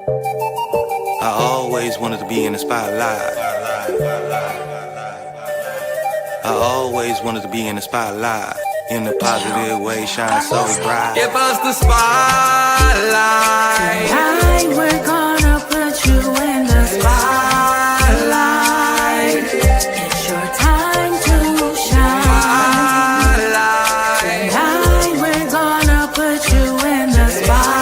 I always wanted to be in the spotlight. I always wanted to be in the spotlight. In a positive way, shine so bright. Give us the spotlight. Tonight we're gonna put you in the spotlight. It's your time to shine. Tonight we're gonna put you in the spotlight.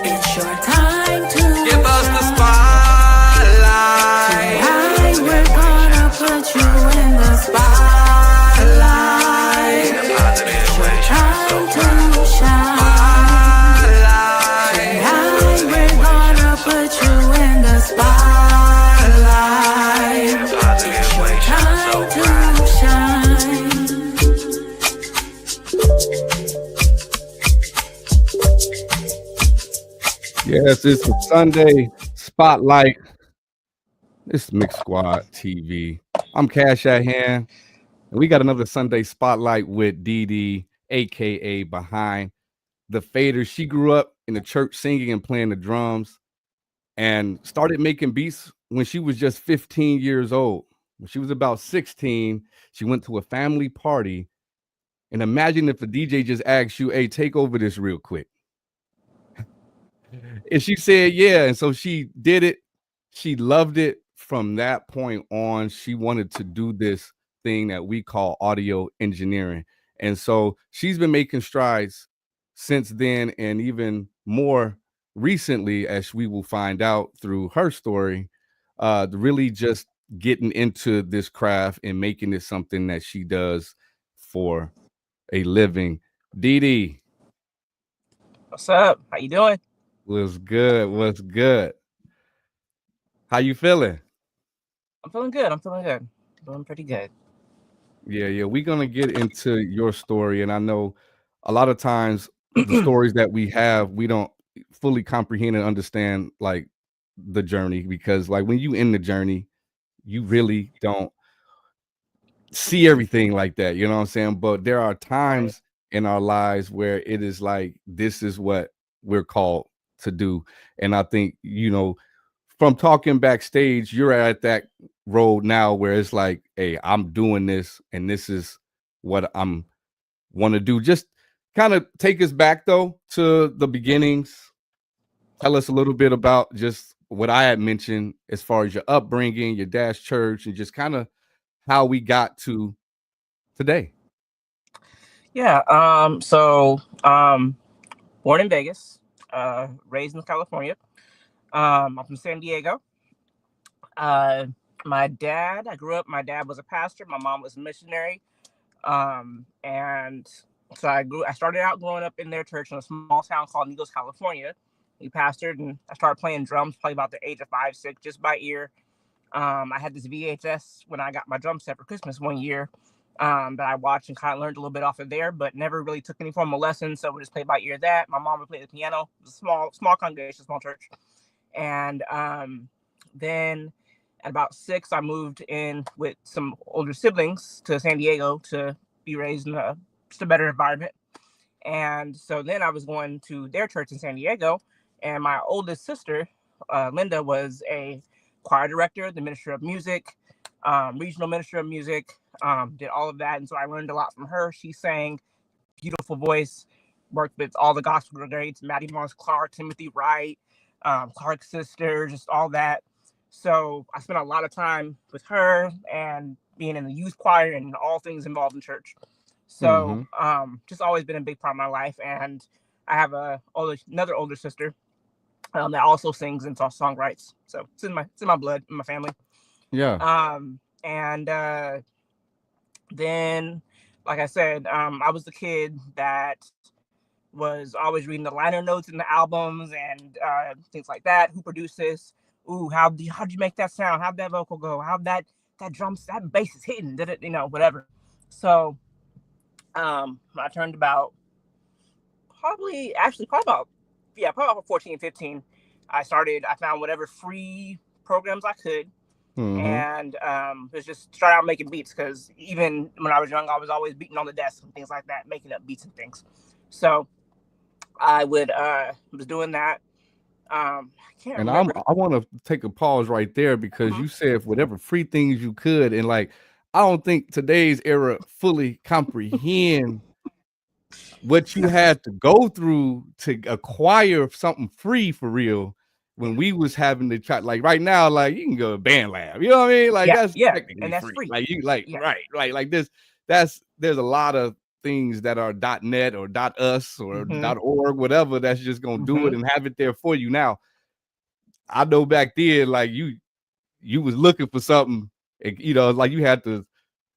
It's your time to Give us the shine. spotlight. Tonight we're gonna put you in the spotlight. In a positive way, shine so Time bright. to shine. Spotlight. Tonight we're gonna put you in the spotlight. In a positive way, shine so Time bright. to shine. Yes, it's a Sunday spotlight. It's Mix Squad TV. I'm Cash at Hand, and we got another Sunday spotlight with Dee Dee, aka Behind the Faders. She grew up in the church singing and playing the drums, and started making beats when she was just 15 years old. When she was about 16, she went to a family party. And imagine if the DJ just asked you, "Hey, take over this real quick." And she said, yeah. And so she did it. She loved it. From that point on, she wanted to do this thing that we call audio engineering. And so she's been making strides since then, and even more recently, as we will find out through her story, really just getting into this craft and making it something that she does for a living. Dee Dee, What's up? How you doing? what's good? What's good? How you feeling? I'm feeling good. Doing pretty good. Yeah, we're gonna get into your story, and I know a lot of times the stories that we have, we don't fully comprehend and understand like the journey, because like when you in the journey, you really don't see everything like that. You know what I'm saying? But there are Right. times in our lives where it is like this is what we're called to do. And I think, from talking backstage, you're at that road now where it's like, hey, I'm doing this and this is what I'm want to do. Just kind of take us back though to the beginnings. Tell us a little bit about just what I had mentioned as far as your upbringing, your dad's church, and just kind of how we got to today. Yeah. Born in Vegas, raised in California. I'm from San Diego. Uh, my dad. I grew up. My dad was a pastor. My mom was a missionary. And so I started out growing up in their church in a small town called Needles, California. He pastored, and I started playing drums probably about the age of 5, 6, just by ear. I had this VHS when I got my drum set for Christmas one year, that I watched and kind of learned a little bit off of there, but never really took any formal lessons. So we just played by ear that. My mom would play the piano. It was a small congregation, small church. And then at about 6, I moved in with some older siblings to San Diego to be raised in just a better environment. And so then I was going to their church in San Diego, and my oldest sister, Linda, was a choir director, the minister of music, regional minister of music, did all of that. And so I learned a lot from her. She sang, beautiful voice, worked with all the gospel greats, Maddie Moss Clark, Timothy Wright, Clark's sister, just all that. So I spent a lot of time with her and being in the youth choir and all things involved in church. So just always been a big part of my life. And I have another older sister that also sings and songwrites. So it's in my blood, in my family. Yeah. And then, like I said, I was the kid that was always reading the liner notes in the albums and things like that. Who produced this? Ooh, how'd you make that sound? How'd that vocal go? How'd that that bass is hitting? Did it? Whatever. So when I turned about probably about 14, 15, I found whatever free programs I could. And was just start out making beats, because even when I was young, I was always beating on the desk and things like that, making up beats and things. So I was doing that. I can't And remember. I want to take a pause right there because Mhm. you said whatever free things you could, and like I don't think today's era fully comprehend what you had to go through to acquire something free for real. When we was having to try, like right now, like you can go to Band Lab, you know what I mean? Like Yeah, that's yeah, technically and that's free. free. Like you like Yeah. right, like this. There's a lot of things that are .net or .us or Mhm. .org, whatever. That's just gonna do it Mhm. and have it there for you. Now, I know back then, like you was looking for something, and, you know, like you had to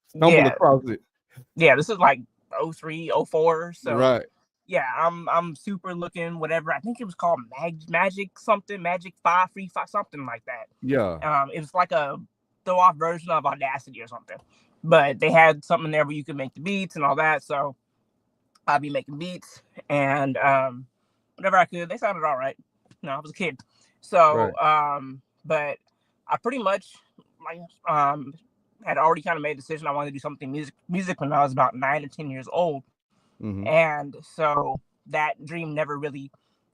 stumble Yeah, across it. yeah. This is like 03, 04. So Right. yeah, I'm super looking whatever. I think it was called Magic something, Magic 5, Free 5, something like that. Yeah. It was like a throw off version of Audacity or something. But they had something there where you could make the beats and all that. So I'd be making beats and whatever I could. They sounded all right. No, I was a kid. So Right. but I pretty much like had already kind of made a decision I wanted to do something music when I was about 9 or 10 years old. Mm-hmm. And so that dream never really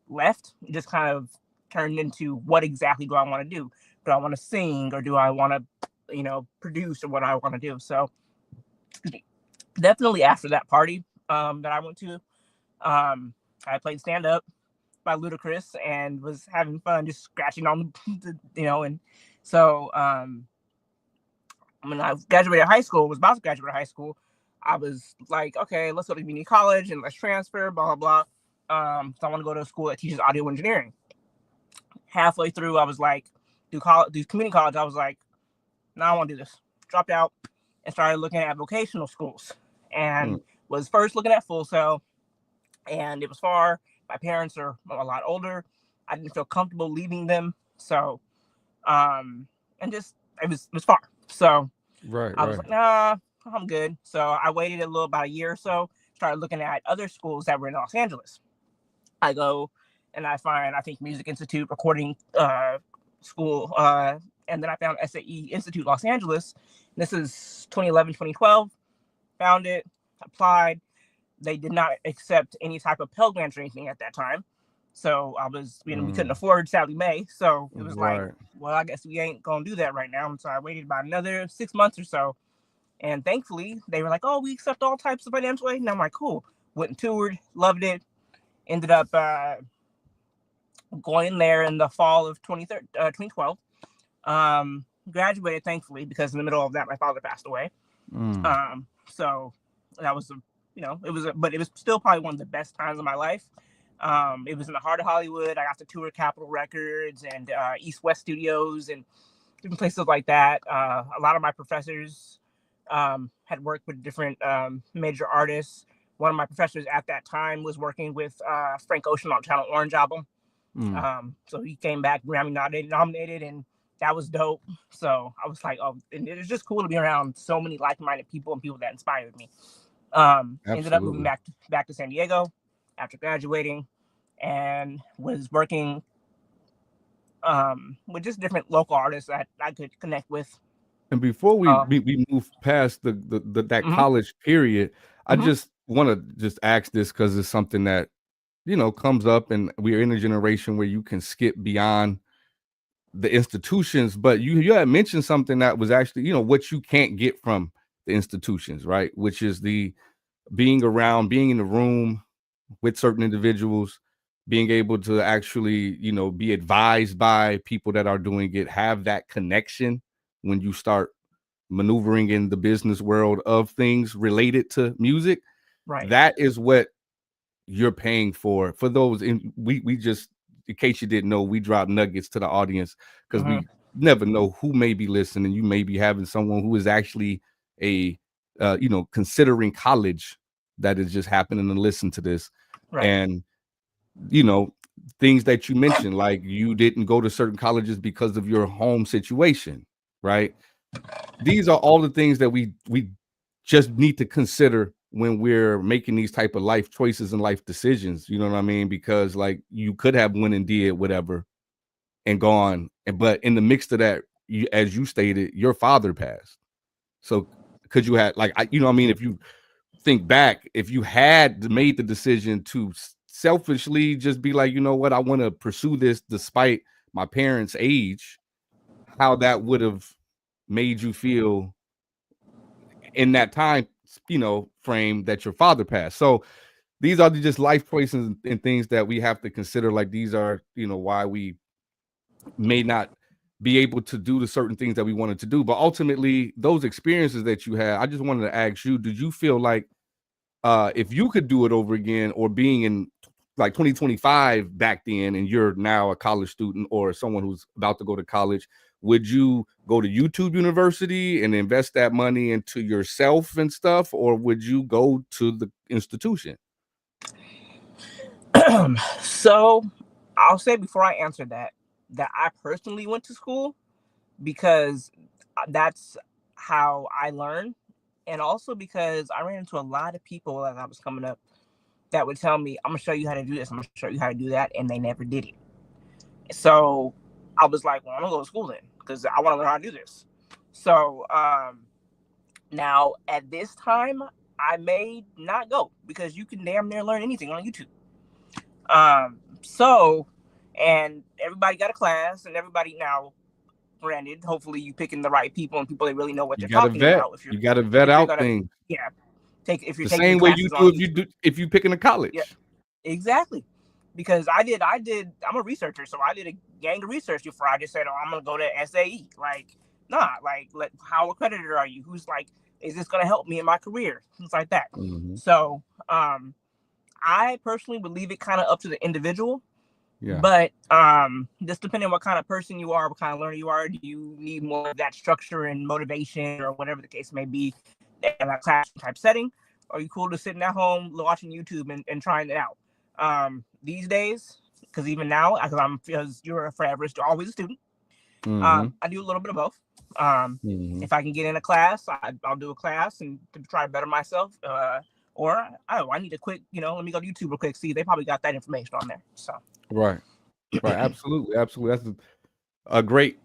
left. It just kind of turned into what exactly do I want to do? Do I want to sing or do I want to, produce or what I want to do? So definitely after that party that I went to, I played stand up by Ludacris and was having fun just scratching on and so when I graduated high school, was about to graduate high school, I was like, okay, let's go to community college and let's transfer, blah, blah, blah. So I want to go to a school that teaches audio engineering. Halfway through, I was like, do community college. I was like, no, I want to do this. Dropped out and started looking at vocational schools and was first looking at Full Sail, and it was far. My parents are a lot older. I didn't feel comfortable leaving them. So, and just, it was far. So I was like, nah, I'm good. So I waited about a year or so, started looking at other schools that were in Los Angeles. I go and I find, I think, Music Institute Recording School. And then I found SAE Institute Los Angeles. This is 2011, 2012. Found it, applied. They did not accept any type of Pell Grants or anything at that time. So we couldn't afford Sally Mae. So it was like, well, I guess we ain't going to do that right now. And so I waited about another 6 months or so. And thankfully, they were like, oh, we accept all types of financial aid. And I'm like, cool. Went and toured, loved it. Ended up going there in the fall of 2012. Graduated, thankfully, because in the middle of that, my father passed away. So that was, but it was still probably one of the best times of my life. It was in the heart of Hollywood. I got to tour Capitol Records and East West Studios and different places like that. A lot of my professors had worked with different major artists. One of my professors at that time was working with Frank Ocean on Channel Orange album. So he came back Grammy nominated, and that was dope. So I was like, oh, and it was just cool to be around so many like-minded people and people that inspired me. Ended up moving back to San Diego after graduating, and was working with just different local artists that I could connect with. And before we move past that college period, I just want to just ask this because it's something that comes up, and we're in a generation where you can skip beyond the institutions. But you had mentioned something that was actually what you can't get from the institutions, right? Which is the being in the room with certain individuals, being able to actually be advised by people that are doing it, have that connection when you start maneuvering in the business world of things related to music. Right. That is what you're paying for those. We just, in case you didn't know, we drop nuggets to the audience because we never know who may be listening. You may be having someone who is actually considering college that is just happening to listen to this. Right. And things that you mentioned, like you didn't go to certain colleges because of your home situation, right? These are all the things that we just need to consider when we're making these type of life choices and life decisions. You know what I mean? Because like you could have went and did whatever and gone, but in the mix of that, as you stated, your father passed. So could you have if you think back, if you had made the decision to selfishly just be like, you know what, I want to pursue this despite my parents' age, how that would have made you feel in that time, frame that your father passed. So these are just life choices and things that we have to consider. Like, these are, why we may not be able to do the certain things that we wanted to do. But ultimately, those experiences that you had, I just wanted to ask you, did you feel like if you could do it over again, or being in like 2025 back then, and you're now a college student or someone who's about to go to college, would you go to YouTube University and invest that money into yourself and stuff, or would you go to the institution? So I'll say before I answer that I personally went to school because that's how I learned. And also because I ran into a lot of people as I was coming up that would tell me, I'm going to show you how to do this, I'm going to show you how to do that. And they never did it. So I was like, well, I'm going to go to school then, because I want to learn how to do this. So now at this time, I may not go, because you can damn near learn anything on YouTube. And everybody got a class, and everybody now, granted, hopefully you picking the right people and people that really know what they're talking about. You got to vet out things. Yeah. If you're the same way you do if you pick in a college. Yeah, exactly. Because I'm a researcher, so I did a gang of research before I just said, oh, I'm gonna go to SAE. Like, nah, like, how accredited are you? Who's like, is this gonna help me in my career? Things like that. Mm-hmm. So I personally would leave it kind of up to the individual. Yeah. But just depending on what kind of person you are, what kind of learner you are, do you need more of that structure and motivation, or whatever the case may be, in a classroom type setting? Or are you cool to sitting at home watching YouTube and trying it out? These days, because even now, because you're forever always a student, mm-hmm. I do a little bit of both. Mm-hmm. If I can get in a class, I'll do a class and to try to better myself. Or I need to quick, let me go to YouTube real quick. See, they probably got that information on there. So right, absolutely. That's a great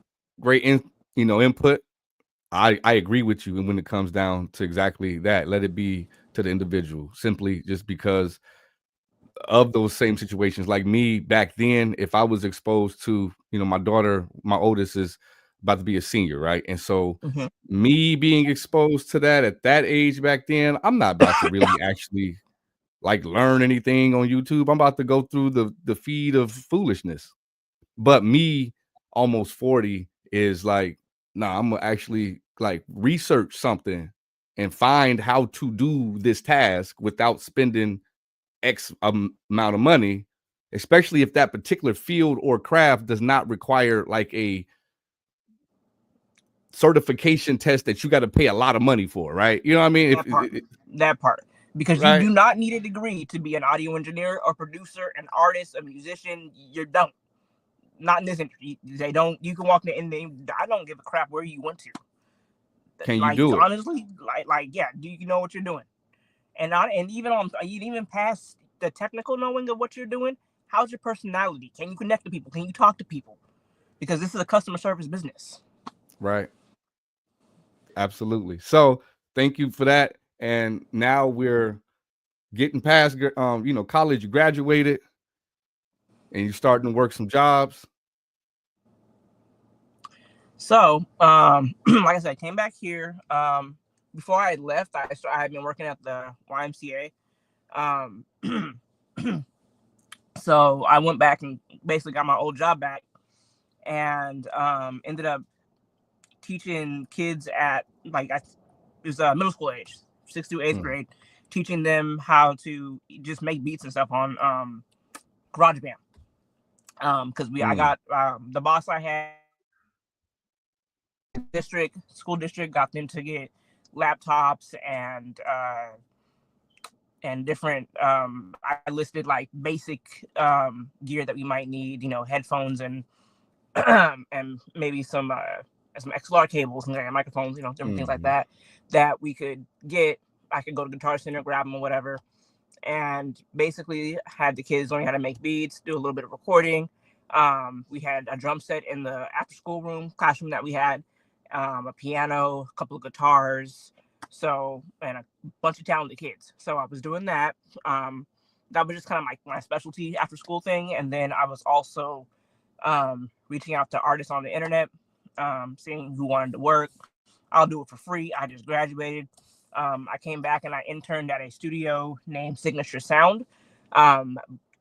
input. I agree with you when it comes down to exactly that. Let it be to the individual, simply just because of those same situations. Like me back then, if I was exposed to, my daughter, my oldest is about to be a senior, right? And so me being exposed to that at that age back then, I'm not about to really actually like learn anything on YouTube. I'm about to go through the feed of foolishness. But me, almost 40, is like, nah, I'm gonna actually like research something and find how to do this task without spending X amount of money, especially if that particular field or craft does not require like a certification test that you got to pay a lot of money for, right? You know what I mean? That part. Because right? You do not need a degree to be an audio engineer or producer, an artist, a musician. You don't. Not in this industry. They don't. You can walk in and I don't give a crap where you went to. Can you do it? Honestly, yeah. Do you know what you're doing? And even past the technical knowing of what you're doing, how's your personality? Can you connect to people? Can you talk to people? Because this is a customer service business. Right. Absolutely. So thank you for that. And now we're getting past, college. You graduated, and you're starting to work some jobs. So, like I said, I came back here. Before I left, I had been working at the YMCA. So I went back and basically got my old job back, and ended up teaching kids at it was middle school age, 6th through 8th grade, teaching them how to just make beats and stuff on GarageBand. Because I got the boss I had, school district got them to get laptops and different I listed like basic gear that we might need, headphones and and maybe some XLR cables and microphones, different things like that we could get. I could go to Guitar Center, grab them or whatever, and basically had the kids learning how to make beats, do a little bit of recording. We had a drum set in the after school classroom that we had, a piano, a couple of guitars, and a bunch of talented kids. So I was doing that. that was just kind of my specialty after school thing. And then I was also reaching out to artists on the internet, seeing who wanted to work. I'll do it for free. I just graduated. I came back and I interned at a studio named Signature Sound.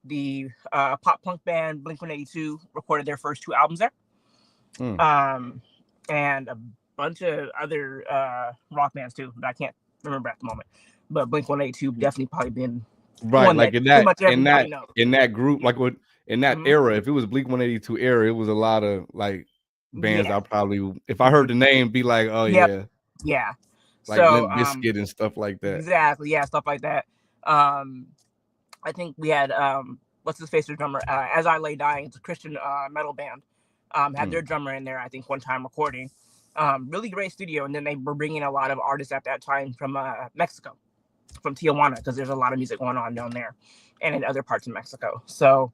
The pop punk band Blink-182 recorded their first 2 albums there. And a bunch of other rock bands too, but I can't remember at the moment. But Blink-182 definitely probably been right, like in that group, like what in that Mhm. era. If it was Blink-182 era, it was a lot of like bands. Yeah. I probably, if I heard the name, be like, oh Yep. yeah, Yeah. like So Limp Bizkit and stuff like that. exactly, yeah, stuff like that. I think we had what's his face, their drummer, As I Lay Dying. It's a Christian metal band. Had their drummer in there, I think, one time recording. Really great studio. And then they were bringing a lot of artists at that time from Mexico, from Tijuana, because there's a lot of music going on down there and in other parts of Mexico. So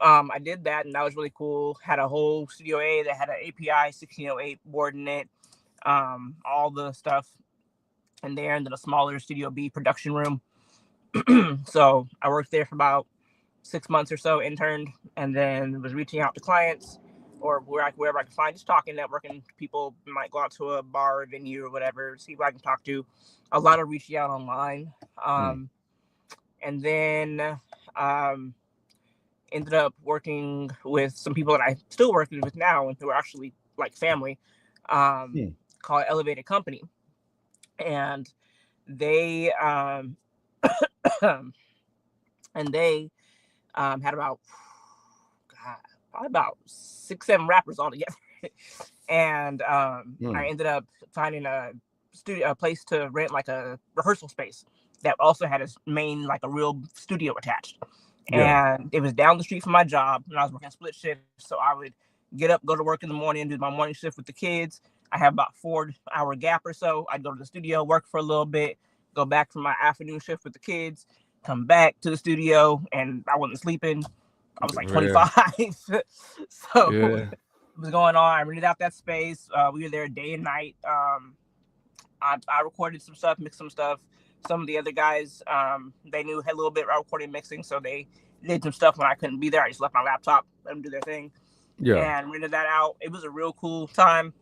I did that, and that was really cool. Had a whole Studio A that had an API 1608 board in it, all the stuff in there, and then a smaller Studio B production room. So I worked there for about 6 months or so, interned, and then was reaching out to clients or wherever I could find, just talking, networking. People might go out to a bar or venue or whatever, see who I can talk to. A lot of reaching out online. And then ended up working with some people that I still working with now and who are actually like family, called Elevated Company. And they had about probably about 6-7 rappers all together. And I ended up finding a place to rent, like a rehearsal space that also had a main, like a real studio attached. And it was down the street from my job, and I was working split shift. So I would get up, go to work in the morning, do my morning shift with the kids. I have about 4-hour gap or so. I'd go to the studio, work for a little bit, go back for my afternoon shift with the kids, come back to the studio, and I wasn't sleeping. I was like 25. So it was going on. I rented out that space. We were there day and night. I recorded some stuff, mixed some stuff. Some of the other guys, they knew had a little bit of recording mixing, so they did some stuff when I couldn't be there. I just left my laptop, let them do their thing, and rented that out. It was a real cool time.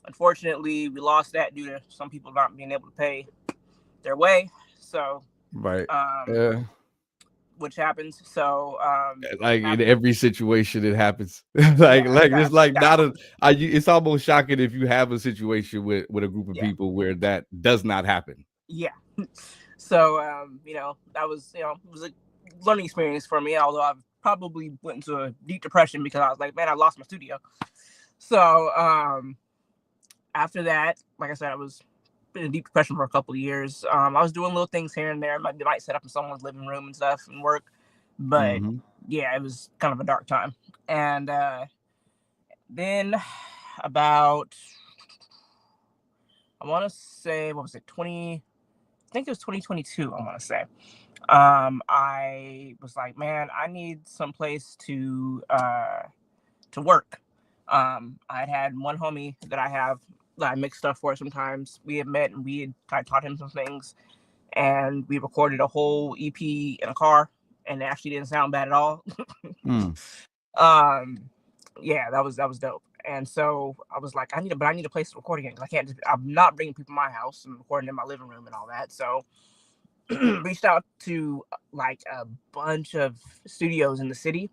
Unfortunately, we lost that due to some people not being able to pay their way. So, which happens. So, like in every situation, it happens. It's like it's almost shocking if you have a situation with a group of people where that does not happen. Yeah. So, that was, it was a learning experience for me. Although I probably went into a deep depression because I was like, man, I lost my studio. So, after that, like I said, I was in a deep depression for a couple of years. I was doing little things here and there. They might set up in someone's living room and stuff and work. But yeah, it was kind of a dark time. And then about, I want to say, what was it, I think it was 2022, I want to say. I was like, man, I need some place to work. I had one homie that I mix stuff for sometimes. We had met and I taught him some things, and we recorded a whole EP in a car, and it actually didn't sound bad at all. Yeah, that was dope. And so I was like, I need a place to record again, because I'm not bringing people to my house and recording in my living room and all that. So reached out to like a bunch of studios in the city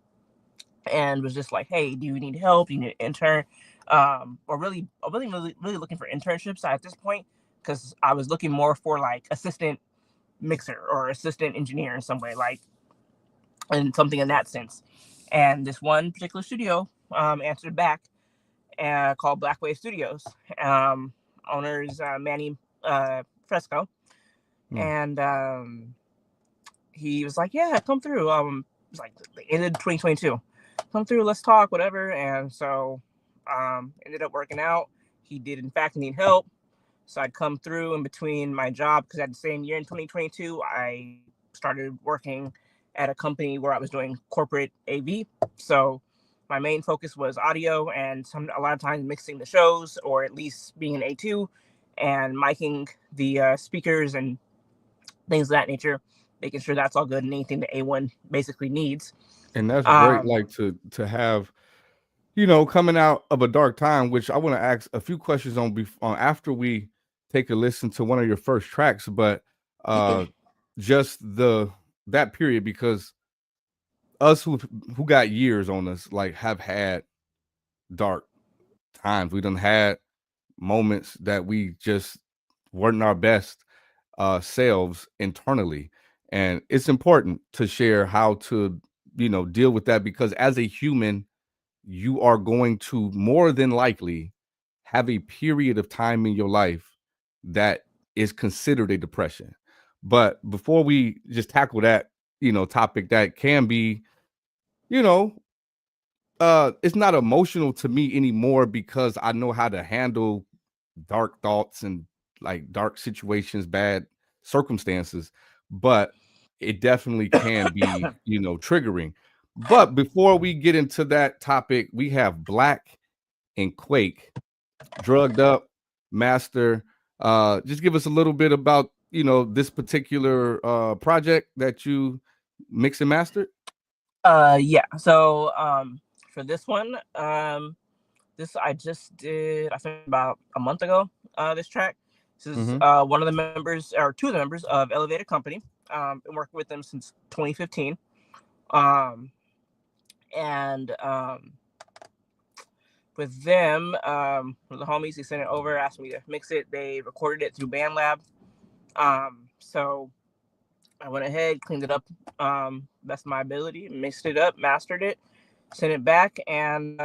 and was just like, hey, do you need help? Do you need an intern? Or really looking for internships at this point, because I was looking more for like assistant mixer or assistant engineer in some way, like, and something in that sense. And this one particular studio answered back, called Black Wave Studios. Owner's Manny Fresco. And he was like, yeah, come through. It was like the end of 2022. Come through, let's talk, whatever. And so ended up working out. He did in fact need help, so I'd come through in between my job, because at the same year in 2022 I started working at a company where I was doing corporate AV. So my main focus was audio, and a lot of times mixing the shows, or at least being an A2 and miking the speakers and things of that nature. making sure that's all good and anything that A1 basically needs. And that's great, like to have, coming out of a dark time, which I want to ask a few questions on after we take a listen to one of your first tracks, but just that period, because us who got years on us, like, have had dark times. We done had moments that we just weren't our best selves internally, and it's important to share how to deal with that, because as a human, you are going to more than likely have a period of time in your life that is considered a depression. But before we just tackle that topic that can be it's not emotional to me anymore, because I know how to handle dark thoughts and like dark situations, bad circumstances, but it definitely can be, triggering. But before we get into that topic, we have Black and Quake, Drugged Up, Master. Just give us a little bit about, this particular project that you mix and mastered. Yeah. So for this one, this I just did, I think about a month ago, this track. This is one of the members, or two of the members of Elevated Company. Been working with them since 2015. With them, the homies, they sent it over, asked me to mix it. They recorded it through BandLab. So I went ahead, cleaned it up, best of my ability, mixed it up, mastered it, sent it back, and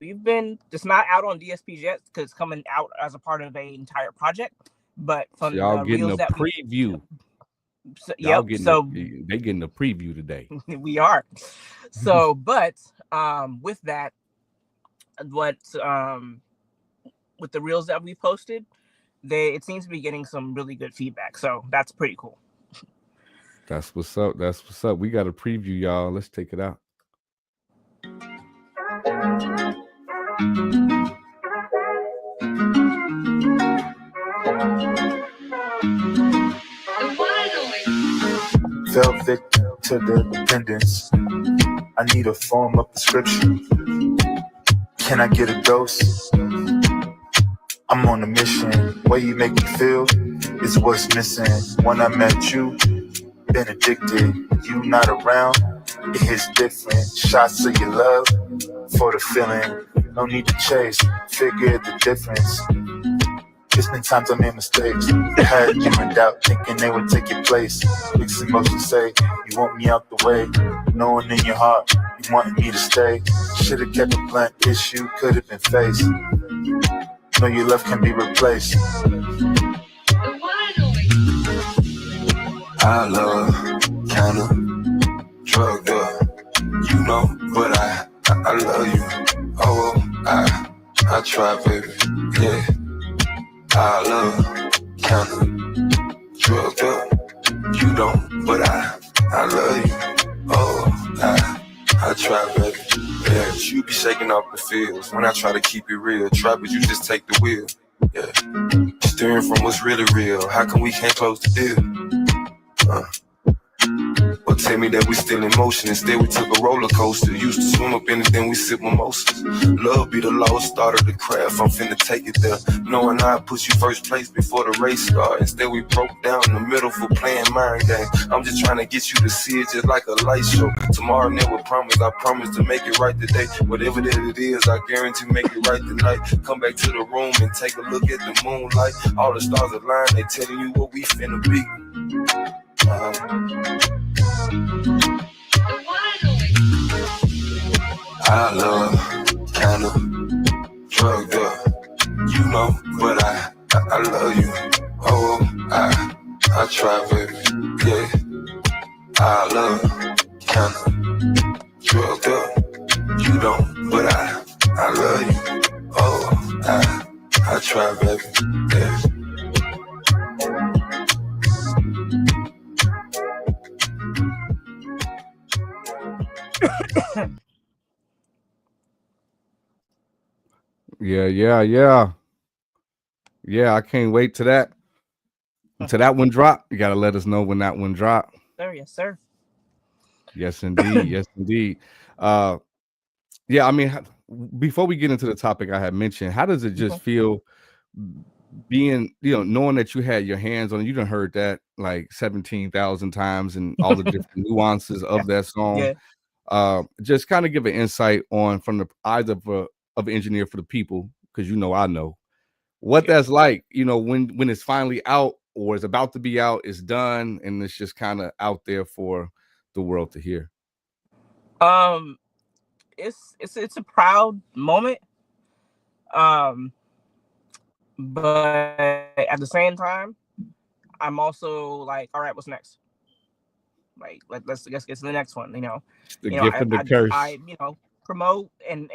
it's not out on DSPs yet because it's coming out as a part of an entire project. But from y'all the getting reels a that preview. They getting a preview today. We are. So, but with that, with the reels that we posted, it seems to be getting some really good feedback. So that's pretty cool. That's what's up. We got a preview, y'all. Let's take it out. Fell victim to the dependence. I need a form of prescription. Can I get a dose? I'm on a mission. Way you make me feel is what's missing. When I met you, been addicted. You not around, it hits different. Shots of your love for the feeling. No need to chase, figure the difference. It's been times I made mistakes. Had you in doubt, thinking they would take your place. Mixed emotions say, you want me out the way. Knowing in your heart, you wanted me to stay. Should've kept a blunt issue, could've been faced. Know your love can be replaced. I love, kinda drugged up, but I love you. Oh, I try, baby, yeah. I love, kinda drugged up, but I love you. Oh, I try, baby, yeah. You be shaking off the feels when I try to keep it real. Try, but you just take the wheel, yeah. Steering from what's really real. How come we can't close the deal? Well, tell me that we still in motion. Instead, we took a roller coaster. Used to swim up anything, we sip mimosas. Love be the lost start of the craft. I'm finna take it there. Knowing I put you first place before the race start. Instead, we broke down in the middle for playing mind games. I'm just trying to get you to see it just like a light show. Tomorrow never promise. I promise to make it right today. Whatever that it is, I guarantee make it right tonight. Come back to the room and take a look at the moonlight. All the stars align. They telling you what we finna be. I love, kinda drugged up, but I love you. Oh, I try, baby, yeah. I love, kinda drugged up, but I love you. Oh, I try, baby, yeah. Yeah. I can't wait to that. Until that one drop, you gotta let us know when that one drop. Sir, yes, sir. Yes, indeed. Yes, indeed. Uh, yeah, I mean, before we get into the topic I had mentioned, how does it just feel being, knowing that you had your hands on it? You done heard that like 17,000 times and all the different nuances of that song. Yeah. Just kind of give an insight on from the eyes of an engineer for the people, because I know what that's like, when it's finally out or it's about to be out, it's done, and it's just kind of out there for the world to hear. It's a proud moment. But at the same time, I'm also like, all right, what's next? Like, let's get to the next one. It's the gift and the curse. I promote and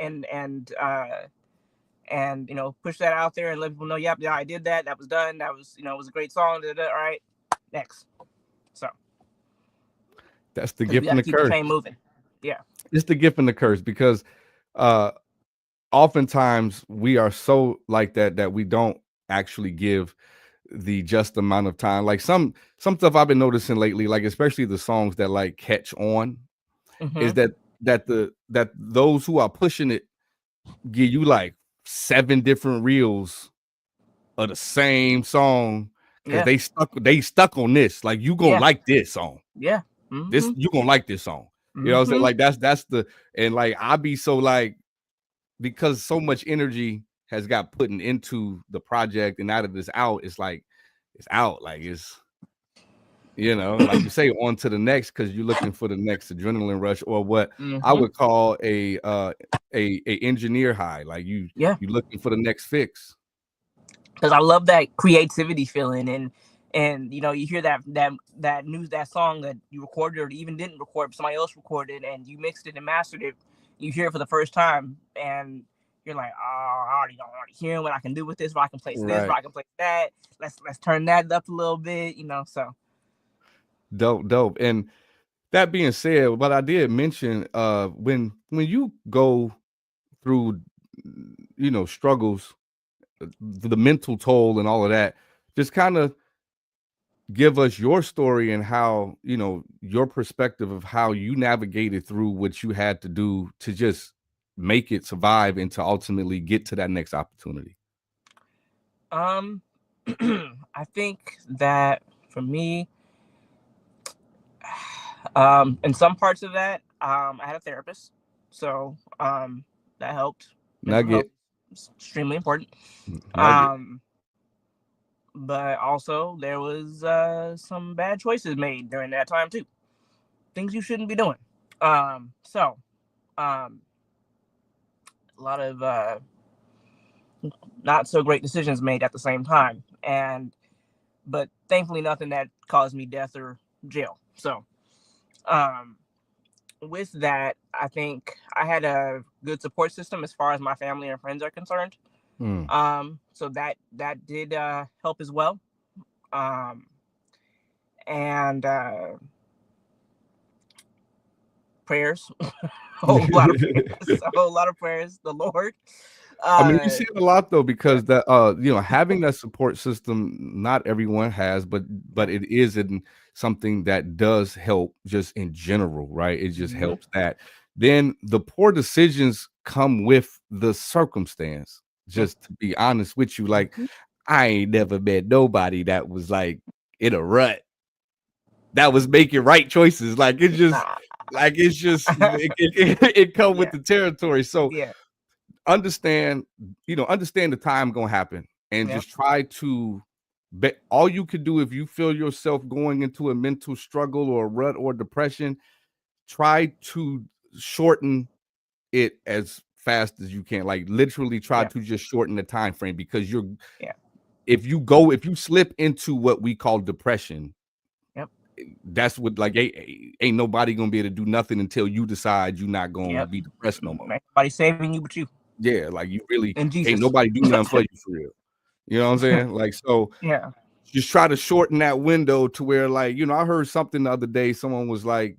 push that out there and let people know, yeah, I did that. That was done. That was, it was a great song. All right, next. So that's the gift and the curse. Keep the train moving. Yeah, it's the gift and the curse, because oftentimes we are so like that we don't actually give the just amount of time. Like some stuff I've been noticing lately, like especially the songs that like catch on, is that those who are pushing it give you like 7 different reels of the same song, because they stuck on this. Like, you gonna like this song. Yeah. This, you gonna like this song. You know what I'm saying? Like that's the, and like I be so like, because so much energy has got put into the project, and now that it's out, it's like it's out. Like it's, like you say, on to the next, because you're looking for the next adrenaline rush, or what I would call a engineer high. Like you're looking for the next fix. Because I love that creativity feeling, and you hear that song that you recorded or even didn't record, but somebody else recorded, and you mixed it and mastered it. You hear it for the first time, and you're like, oh, I already hear what I can do with this, what I can place this, what I can place that. Let's turn that up a little bit, so. Dope. And that being said, what I did mention, when you go through, struggles, the mental toll and all of that, just kind of give us your story and how, your perspective of how you navigated through what you had to do to just make it survive and to ultimately get to that next opportunity. I think that for me, in some parts of that, I had a therapist, so that helped. Nugget. It's extremely important. Nugget. But also there was some bad choices made during that time too. Things you shouldn't be doing. So a lot of not so great decisions made at the same time, but thankfully nothing that caused me death or jail. So with that, I think I had a good support system as far as my family and friends are concerned. So that did help as well. And prayers. a whole lot of prayers. The Lord. I mean, you see it a lot though, because that having that support system, not everyone has, but it is in something that does help just in general, right? It just helps that. Then the poor decisions come with the circumstance. Just to be honest with you, like I ain't never met nobody that was like in a rut that was making right choices. Like it's just it come with the territory. So understand the time gonna happen, and just try to bet all you could do. If you feel yourself going into a mental struggle or rut or depression, try to shorten it as fast as you can. Like literally try to just shorten the time frame, because if you slip into what we call depression, that's what, like, ain't nobody gonna be able to do nothing until you decide you're not gonna be depressed no more. Nobody saving you but you. Yeah, like you really ain't nobody do nothing for you for real. You know what I'm saying? Like, so just try to shorten that window to where, like, I heard something the other day. Someone was like,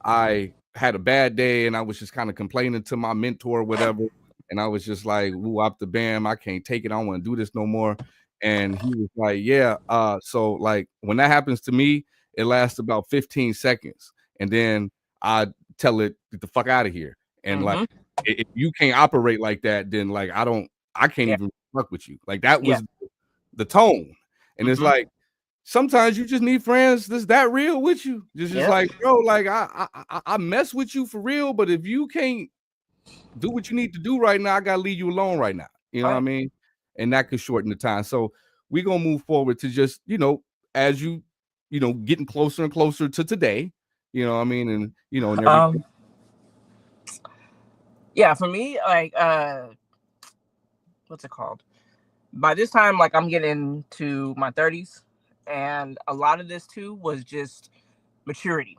I had a bad day and I was just kind of complaining to my mentor or whatever. And I was just like, ooh, up the bam, I can't take it. I don't want to do this no more. And he was like, yeah, so like when that happens to me, it lasts about 15 seconds. And then I tell it, get the fuck out of here. And like, if you can't operate like that, then like I can't even fuck with you. Like that was the tone. And it's like, sometimes you just need friends that's that real with you. Just like, bro, like I mess with you for real, but if you can't do what you need to do right now, I gotta leave you alone right now. You know what I mean? And that could shorten the time. So we're gonna move forward to just, as you getting closer and closer to today, you know what I mean? And and everything. Yeah, for me, like what's it called? By this time, like I'm getting to my 30s, and a lot of this too was just maturity.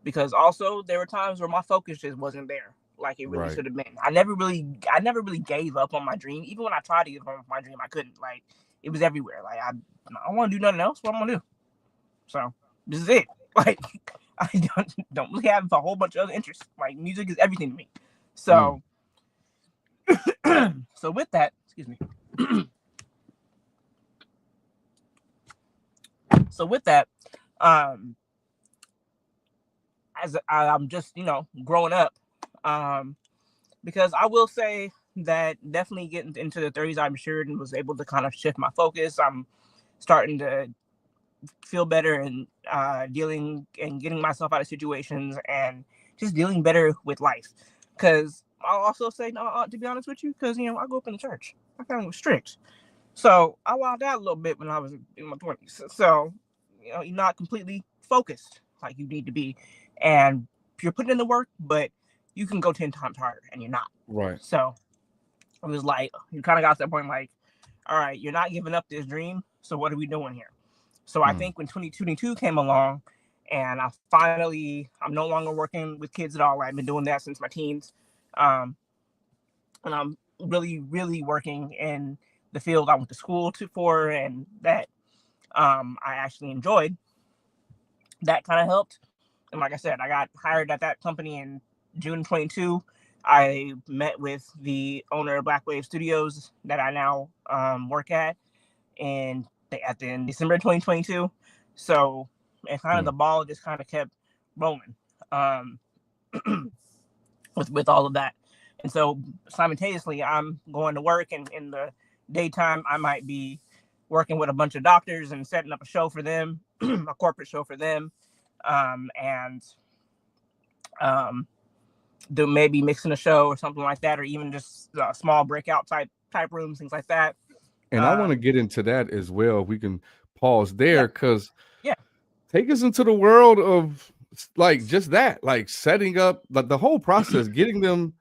Because also there were times where my focus just wasn't there like it really should have been. I never really gave up on my dream. Even when I tried to give up on my dream, I couldn't. Like it was everywhere. Like I don't want to do nothing else. What I'm gonna do? So this is it. Like I don't really have a whole bunch of other interests. Like music is everything to me. So so with that, excuse me. So with that, as I'm just growing up, because I will say that definitely getting into the 30s, I matured and was able to kind of shift my focus. I'm starting to feel better and dealing and getting myself out of situations and just dealing better with life. Because I'll also say, no, to be honest with you, because I grew up in the church. My family was strict, so I wilded out a little bit when I was in my 20s. So you're not completely focused like you need to be, and you're putting in the work, but you can go 10 times harder, and you're not. Right. So it was like you kind of got to that point, like, all right, you're not giving up this dream. So what are we doing here? So I think when 2022 came along, and I'm no longer working with kids at all. I've been doing that since my teens, and I'm really, really working in the field I went to school for, and that I actually enjoyed. That kind of helped. And like I said, I got hired at that company in June 22. I met with the owner of Black Wave Studios that I now work at, and at the end of December 2022. So, and kind of the ball just kind of kept rolling with all of that. And so simultaneously, I'm going to work, and in the daytime, I might be working with a bunch of doctors and setting up a show for them, a corporate show for them, and do maybe mixing a show or something like that, or even just small breakout type rooms, things like that. And I want to get into that as well. We can pause there because take us into the world of like just that, like setting up like the whole process, getting them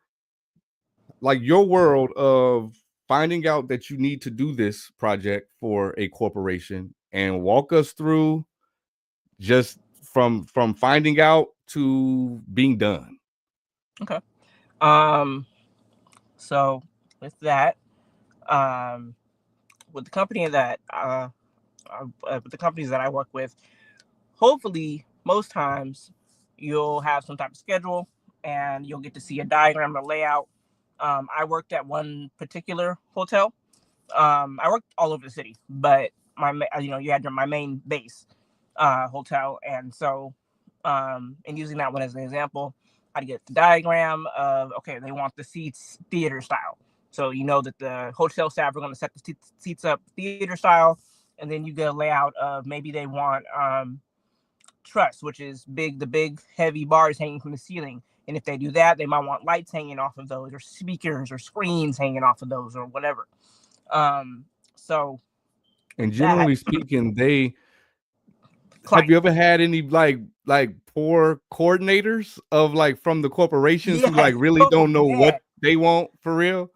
like your world of finding out that you need to do this project for a corporation, and walk us through just from finding out to being done. Okay. So with that, with the company that with the companies that I work with, hopefully most times you'll have some type of schedule and you'll get to see a diagram or layout. I worked at one particular hotel. I worked all over the city, but you had my main base hotel, and so and using that one as an example, I'd get the diagram of, okay, they want the seats theater style. So that the hotel staff are going to set the seats up theater style, and then you get a layout of maybe they want truss, which is the big heavy bars hanging from the ceiling. And if they do that, they might want lights hanging off of those, or speakers or screens hanging off of those, or whatever. So, and generally speaking, have you ever had any like poor coordinators of like from the corporations who like really don't know what they want for real?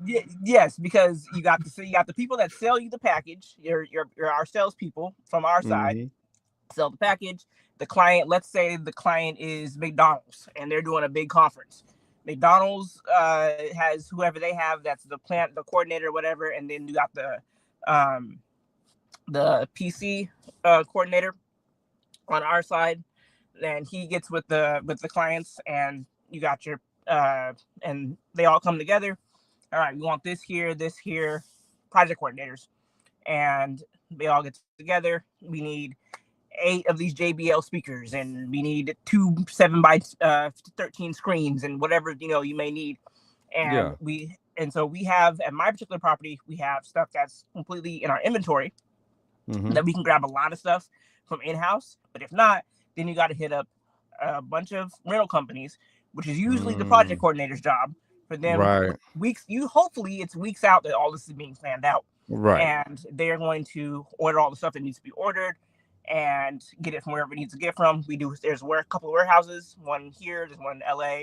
Yes, because you got the people that sell you the package. You're our salespeople from our side, sell the package. The client, let's say the client is McDonald's and they're doing a big conference. McDonald's has whoever they have, that's the coordinator or whatever, and then you got the PC coordinator on our side, and he gets with the clients, and you got your and they all come together. All right, we want this here, project coordinators. and they all get together. We need 8 of these JBL speakers, and we need 2 7x13 screens, and whatever you may need. And so we have, at my particular property, we have stuff that's completely in our inventory that we can grab a lot of stuff from in-house. But if not, then you got to hit up a bunch of rental companies, which is usually the project coordinator's job. For them, hopefully it's weeks out that all this is being planned out. Right. And they're going to order all the stuff that needs to be ordered and get it from wherever it needs to get from. There's a couple of warehouses, one here, there's one in LA.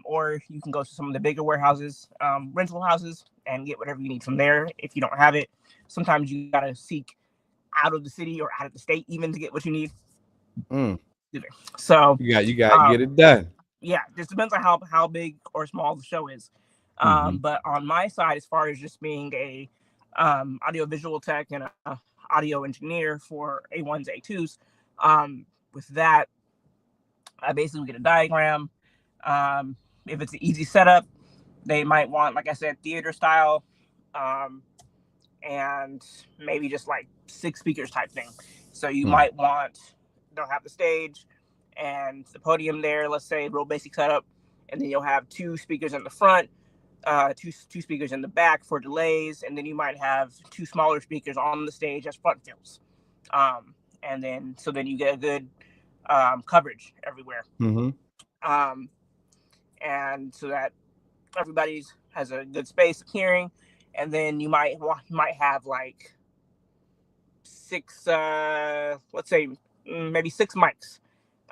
Or you can go to some of the bigger warehouses, rental houses, and get whatever you need from there. If you don't have it, sometimes you gotta seek out of the city or out of the state even to get what you need. So you got to get it done. Yeah, just depends on how big or small the show is. But on my side, as far as just being a audio-visual tech and a audio engineer for A1s, A2s, with that, I basically get a diagram. If it's an easy setup, they might want, like I said, theater style, and maybe just like 6 speakers type thing. So you might they'll have the stage and the podium there, let's say, real basic setup, and then you'll have 2 speakers in the front, two speakers in the back for delays, and then you might have 2 smaller speakers on the stage as front fills. And then you get a good coverage everywhere. And so that everybody has a good space of hearing. And then you might have like 6, let's say maybe 6 mics,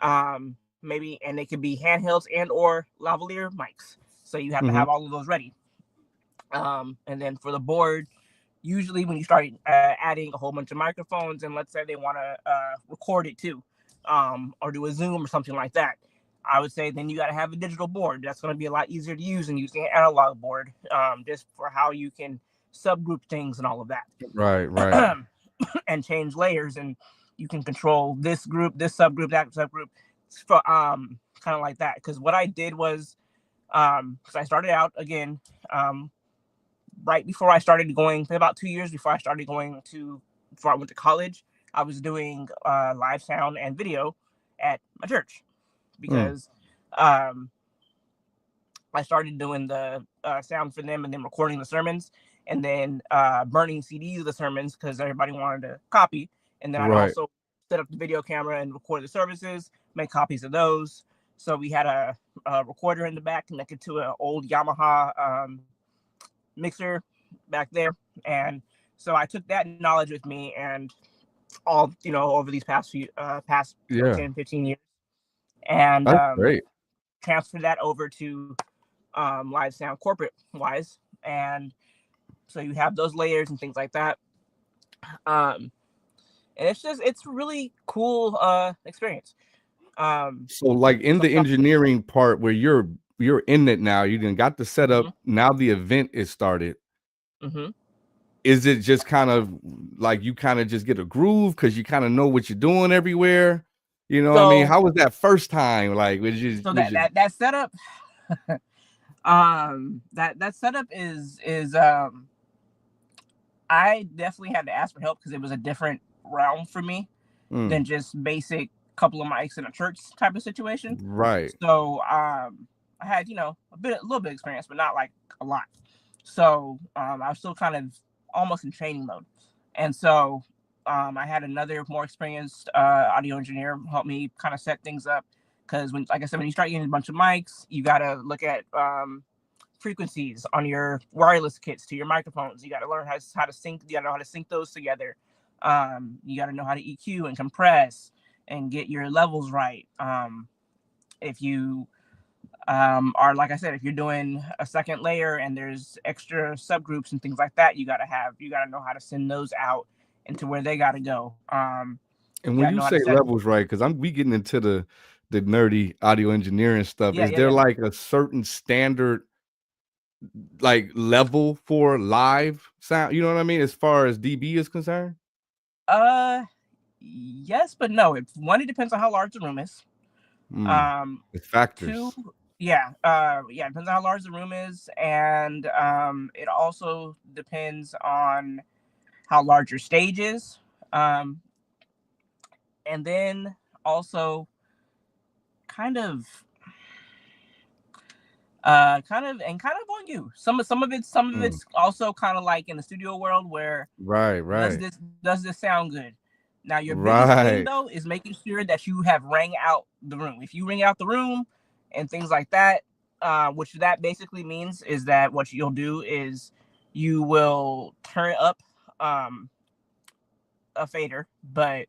and they could be handhelds and or lavalier mics. So you have to have all of those ready. And then for the board, usually when you start adding a whole bunch of microphones, and let's say they want to record it too, or do a Zoom or something like that, I would say then you got to have a digital board. That's going to be a lot easier to use than using an analog board, just for how you can subgroup things and all of that. Right. And change layers, and you can control this group, this subgroup, that subgroup, for kind of like that. Because what I did was, because I started out again, right before I started going, about 2 years before I went to college, I was doing live sound and video at my church. Because I started doing the sound for them and then recording the sermons, and then burning CDs of the sermons because everybody wanted to copy. And then I also set up the video camera and record the services, make copies of those. So we had a recorder in the back connected to an old Yamaha mixer back there. And so I took that knowledge with me, and all, over these past 10, 15 years. And transfer that over to live sound corporate wise, and so you have those layers and things like that, and it's really cool experience. So like in the engineering part where you're in it now, you done got the setup, now the event is started. Is it just kind of like you kind of just get a groove because you kind of know what you're doing everywhere? What I mean? How was that first time? Like, that setup, that setup is I definitely had to ask for help because it was a different realm for me than just basic couple of mics in a church type of situation. Right. So I had a little bit of experience, but not like a lot. So I was still kind of almost in training mode, and so. I had another more experienced audio engineer help me kind of set things up, because when you start getting a bunch of mics, you got to look at frequencies on your wireless kits to your microphones. You got to learn how to sync. You got to know how to sync those together. You got to know how to EQ and compress and get your levels right. If you are, like I said, if you're doing a second layer and there's extra subgroups and things like that, you got to know how to send those out into where they got to go. And when you say levels, right? Because we getting into the nerdy audio engineering stuff. Is there like a certain standard like level for live sound? You know what I mean? As far as dB is concerned? Yes, but no. It depends on how large the room is. It's factors. 2, it depends on how large the room is, and it also depends on how large your stage is, and then also kind of on you. Some of it's also kind of like in the studio world where right. Does this sound good? Now your biggest thing though is making sure that you have rang out the room. If you ring out the room and things like that, which that basically means is that what you'll do is you will turn up a fader, but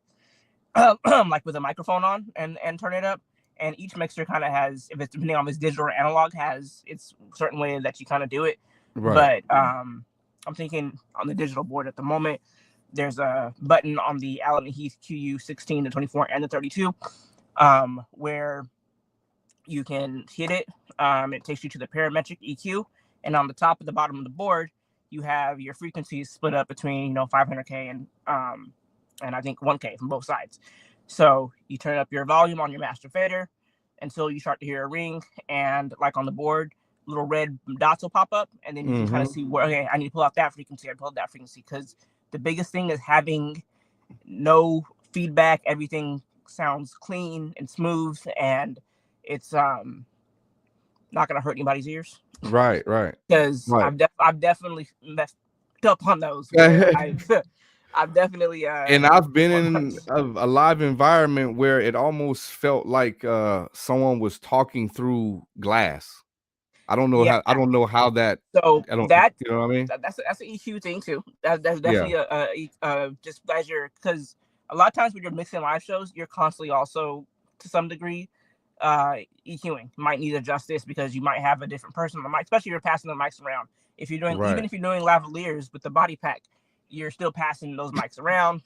like with a microphone on and turn it up. And each mixer kind of has, if it's depending on if it's digital or analog, has its certain way that you kind of do it. Right. But I'm thinking on the digital board at the moment, there's a button on the Allen & Heath QU16, the 24, and the 32, where you can hit it. It takes you to the parametric EQ, and on the top of the bottom of the board, you have your frequencies split up between 500K and I think 1K from both sides. So you turn up your volume on your master fader until you start to hear a ring, and like on the board, little red dots will pop up, and then you can kind of see where, okay, I need to pull out that frequency, because the biggest thing is having no feedback. Everything sounds clean and smooth, and it's not going to hurt anybody's ears. Right. Because I've definitely messed up on those. I've definitely and I've been in a live environment where it almost felt like someone was talking through glass. I don't know how that. So that, you know what I mean? That's an EQ thing too. That's definitely just as you're, because a lot of times when you're mixing live shows, you're constantly also to some degree EQing. You might need to adjust this because you might have a different person on the mic, especially if you're passing the mics around. If you're doing even if you're doing lavaliers with the body pack, you're still passing those mics around.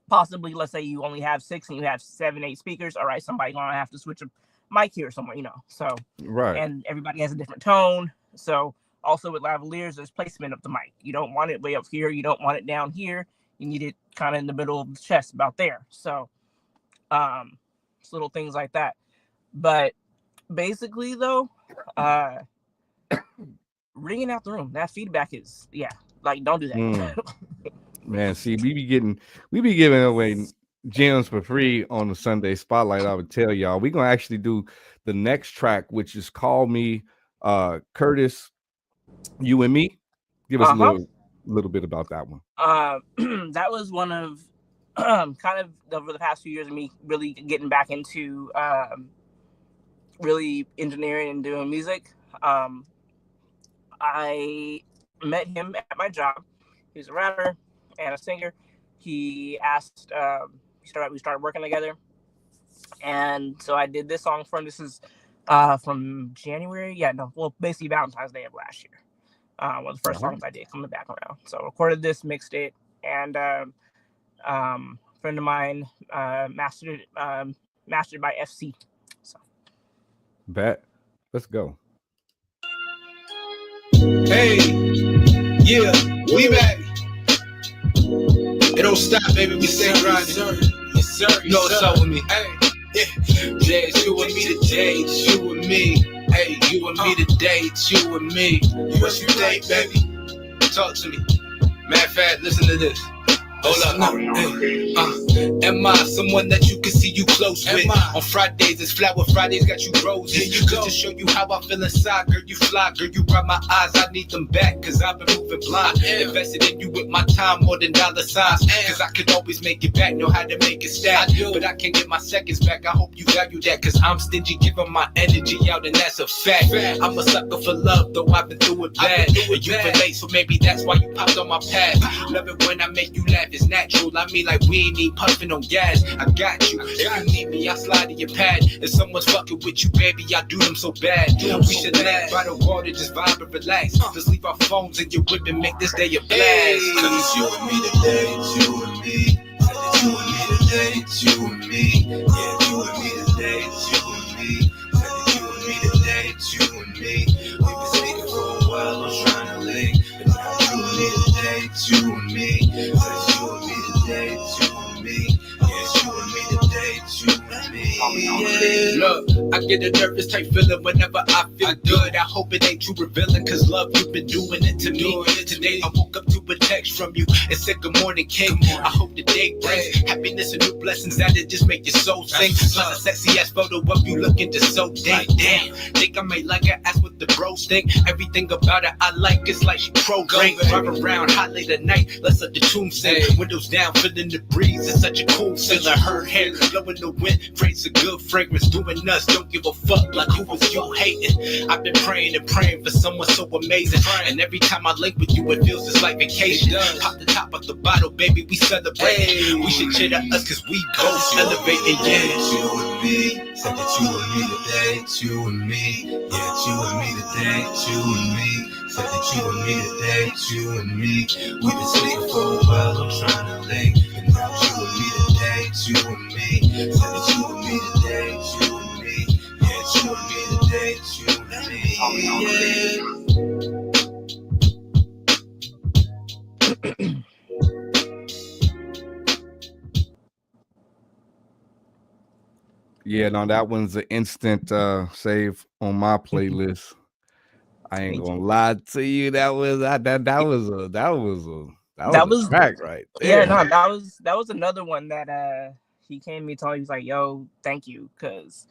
Possibly, let's say you only have 6 and you have 7, 8 speakers. All right, somebody's gonna have to switch a mic here somewhere, So and everybody has a different tone. So also with lavaliers, there's placement of the mic. You don't want it way up here. You don't want it down here. You need it kind of in the middle of the chest, about there. So it's little things like that. But basically, though, ringing out the room, that feedback is don't do that. Man, see, we be giving away gems for free on the Sunday Spotlight. I would tell y'all, we're gonna actually do the next track, which is Call Me, Curtis, You and Me. Give us a little bit about that one. That was one of kind of over the past few years of me really getting back into really engineering and doing music. I met him at my job. He's a rapper and a singer. He asked, we started working together. And so I did this song for him. This is from January. Basically Valentine's Day of last year. One of the first songs I did coming back around. So recorded this, mixed it, and friend of mine mastered by FC. So bet. Let's go. Hey, yeah, we back. It don't stop, baby. We stay grinding. Yes, sir. You know what's up with me. Hey, yeah. Jay, it's you and me today. It's you and me. Hey, you and me today. It's you and me. What you think, baby? Talk to me. Matter of fact, listen to this. Hold up. Am I someone that you can see you close with? On Fridays, it's Flower Fridays, got you roses. Just to show you how I feel inside, girl, you fly. Girl, you bright my eyes, I need them back, cause I've been moving blind. Invested in you with my time more than dollar signs. Cause I could always make it back, know how to make it stack. But I can't get my seconds back, I hope you value that. Cause I'm stingy, giving my energy out, and that's a fact. I'm a sucker for love, though I've been through it bad. And you relate, so maybe that's why you popped on my path. Love it when I make you laugh. It's natural, I mean like we ain't even puffing on gas. I got you, if you need me, I slide in your pad. If someone's fucking with you, baby, I do them so bad. We should laugh by the water, just vibe and relax. Just leave our phones in your whip and make this day a blast. Cause it's you and me today, it's you and me. It's you and me today, it's you and me. Yeah, it's you and me today, it's you and me. It's you and me today, it's you and me. We've been speaking for a while, I'm trying to link. But now it's you and me today, it's you and me. It's you and me today, it's you and me. Yeah, it's you and me today, it's you and me. Yeah. Look, I get a nervous type feeling whenever I feel good. I hope it ain't too revealing, cause love, you've been doing it to me. Today I woke up to an text from you and said good morning, King. I hope the day brings happiness and new blessings that it just make your soul sing. Plus a sexy ass photo of you looking just so damn. Think I made like I asked what the bros think. Everything about it I like, it's like she programmed. Drive around hot late at night, let's let the tune sing. Windows down, feeling the breeze, it's such a cool feeling. Her hair blowing the wind, creates a good fragrance. Doing us, don't give a fuck like who was you hating. I've been praying and praying for someone so amazing. And every time I link with you, it feels just like vacation. Pop the top of the bottle, baby, we celebrate. We should cheer to us cause we both elevating, yeah. You and me, said that you and me today, you and me. Yeah, you and me today, you and me. Said that you and me today, you and me. We've been speaking for a while, I'm trying to link. And now you and me today, you and me. Said that you and me today, you and me. Yeah, you and me today, you and me. Yeah. Yeah, no, that one's an instant save on my playlist. I ain't gonna lie to you. That was a track right there. Yeah, no, that was another one that he came to me told me, he was like, yo, thank you, because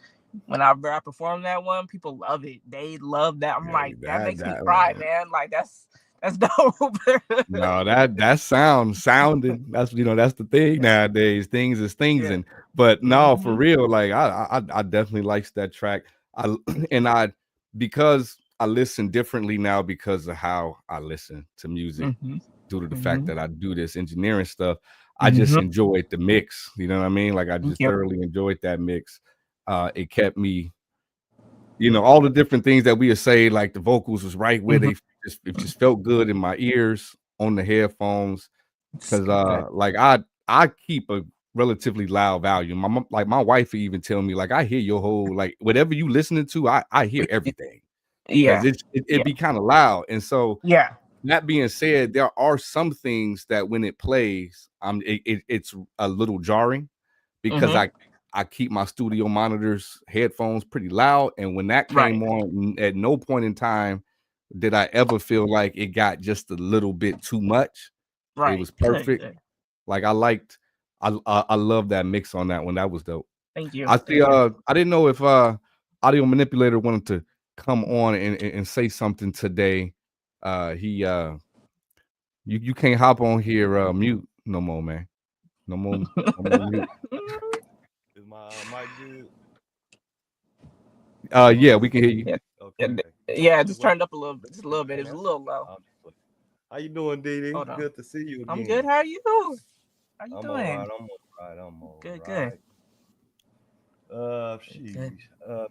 whenever I perform that one, people love it. They love that. I'm like, that makes me cry, man. Like that's dope. No, that sounding. That's that's the thing nowadays. Things is things, but no, for real. Like I definitely likes that track. Because I listen differently now because of how I listen to music due to the fact that I do this engineering stuff. I just enjoyed the mix. You know what I mean? Like I just thoroughly enjoyed that mix. It kept me, all the different things that we would say, like the vocals was right where it just felt good in my ears on the headphones. Because like I keep a relatively loud volume. My wife would even tell me, like, I hear your whole, like, whatever you listening to, I hear everything. Yeah, it be kind of loud. And so that being said, there are some things that when it plays, it's a little jarring because I keep my studio monitors headphones pretty loud, and when that came on, at no point in time did I ever feel like it got just a little bit too much. It was perfect. Like I love that mix on that one. That was dope. Thank you. I see. I didn't know if Audio Manipulator wanted to come on and say something today. You can't hop on here mute no more, man. No more mute. Is my mic good? Yeah, we can hear you. Yeah, just turned up a little bit. Just a little bit. It was a little low. How you doing, DD? Hold on. Good to see you again. I'm good. How are you? How you doing? I'm all good. Good.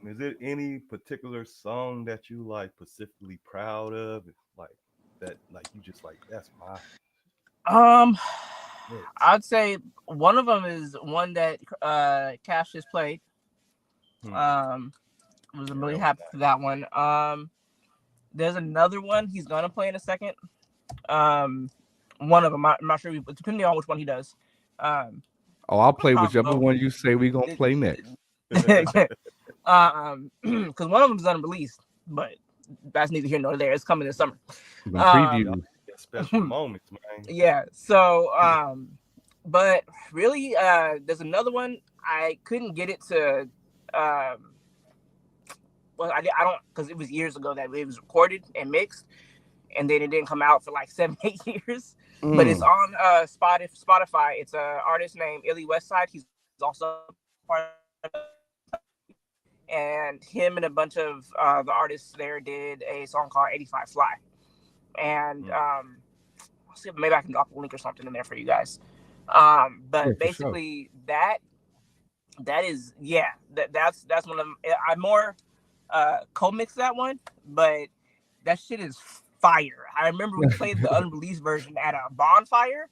Is there any particular song that you like specifically proud of, like that, like you just like that's my? I'd say one of them is one that Cash just played. Was really happy for that one. There's another one he's gonna play in a second. One of them, I'm not sure, depending on which one he does. I'll play whichever one you say we gonna play next. Because one of them is unreleased, but that's neither here nor there. It's coming this summer. Preview special moments, man. Yeah. So, but really, there's another one. I couldn't get it to. Well, I don't, because it was years ago that it was recorded and mixed, and then it didn't come out for like 7-8 years. But it's on Spotify. It's an artist named Illy Westside. He's also part of it. And him and a bunch of the artists there did a song called 85 Fly. And I'll see if maybe I can drop a link or something in there for you guys. But basically that is, that's one of them. I more co-mix that one, but that shit is fire. I remember we played the unreleased version at a bonfire,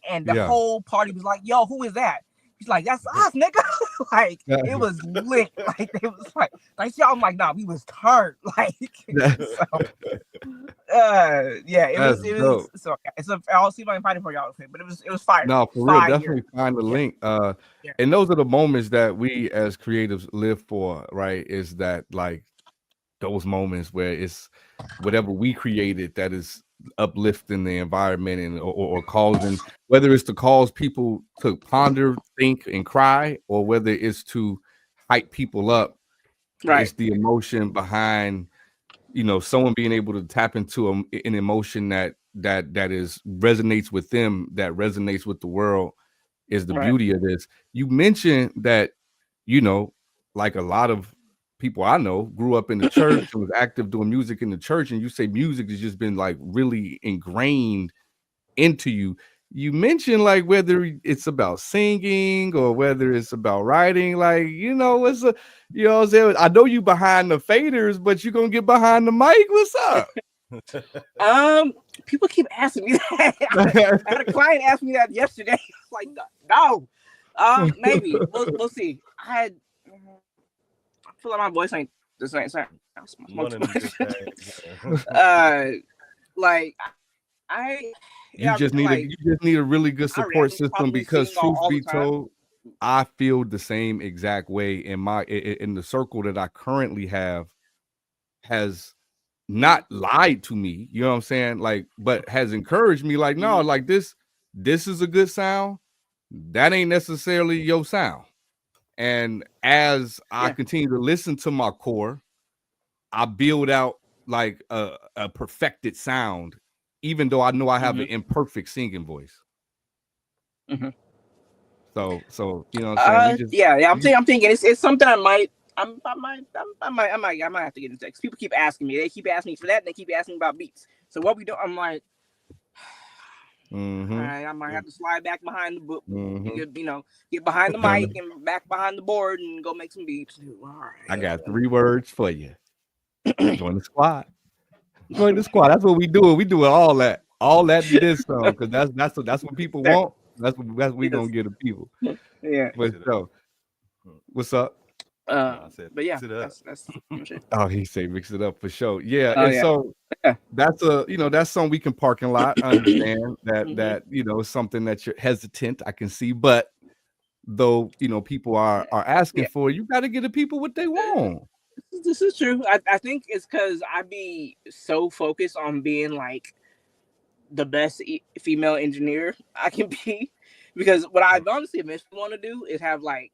and the whole party was like, yo, who is that? He's like, that's us, nigga. Like, it was lit. Like, it was like y'all. I'm like, nah, we was turned. Like, so, it was. So I'll see if I can find it for y'all. Okay, but it was fire. No, for real, definitely find the link. And those are the moments that we as creatives live for, right? Is that like those moments where it's whatever we created that is uplifting the environment and or causing, whether it's to cause people to ponder, think, and cry, or whether it's to hype people up. Right. It's the emotion behind, someone being able to tap into an emotion that is resonates with them, that resonates with the world, is the Right. beauty of this. You mentioned that, like a lot of people I know grew up in the church and was active doing music in the church, and you say music has just been like really ingrained into you. You mentioned like whether it's about singing or whether it's about writing, like what's a what I'm saying? I know you behind the faders, but you're gonna get behind the mic. What's up? People keep asking me that. I had a client ask me that yesterday. Like, no. Maybe we'll see. I feel like my voice ain't the same. Like you just need a really good support system, because truth be told, I feel the same exact way. In the circle that I currently have has not lied to me, you know what I'm saying? Like, but has encouraged me, like, no, like this is a good sound. That ain't necessarily your sound. And as I continue to listen to my core, I build out like a perfected sound, even though I know I have an imperfect singing voice. So you know what I'm saying? I'm thinking it's something I might have to get into. People keep asking me. They keep asking me for that, and they keep asking me about beats. So what we do, I'm like, all right, I might have to slide back behind the book, get behind the mic and back behind the board and go make some beats. All right. I got 3 words for you. Join the squad. Join the squad. That's what we do. We do all that to this song, because that's what people want. That's what we gonna get to people. Yeah. But so, what's up? But yeah, that's shit. Oh, he say mix it up for sure. Yeah, so that's something we can park and lot. Understand that it's something that you're hesitant. I can see, but though people are asking for, you got to give the people what they want. This is true. I think it's because I be so focused on being like the best female engineer I can be, because what I honestly eventually want to do is have like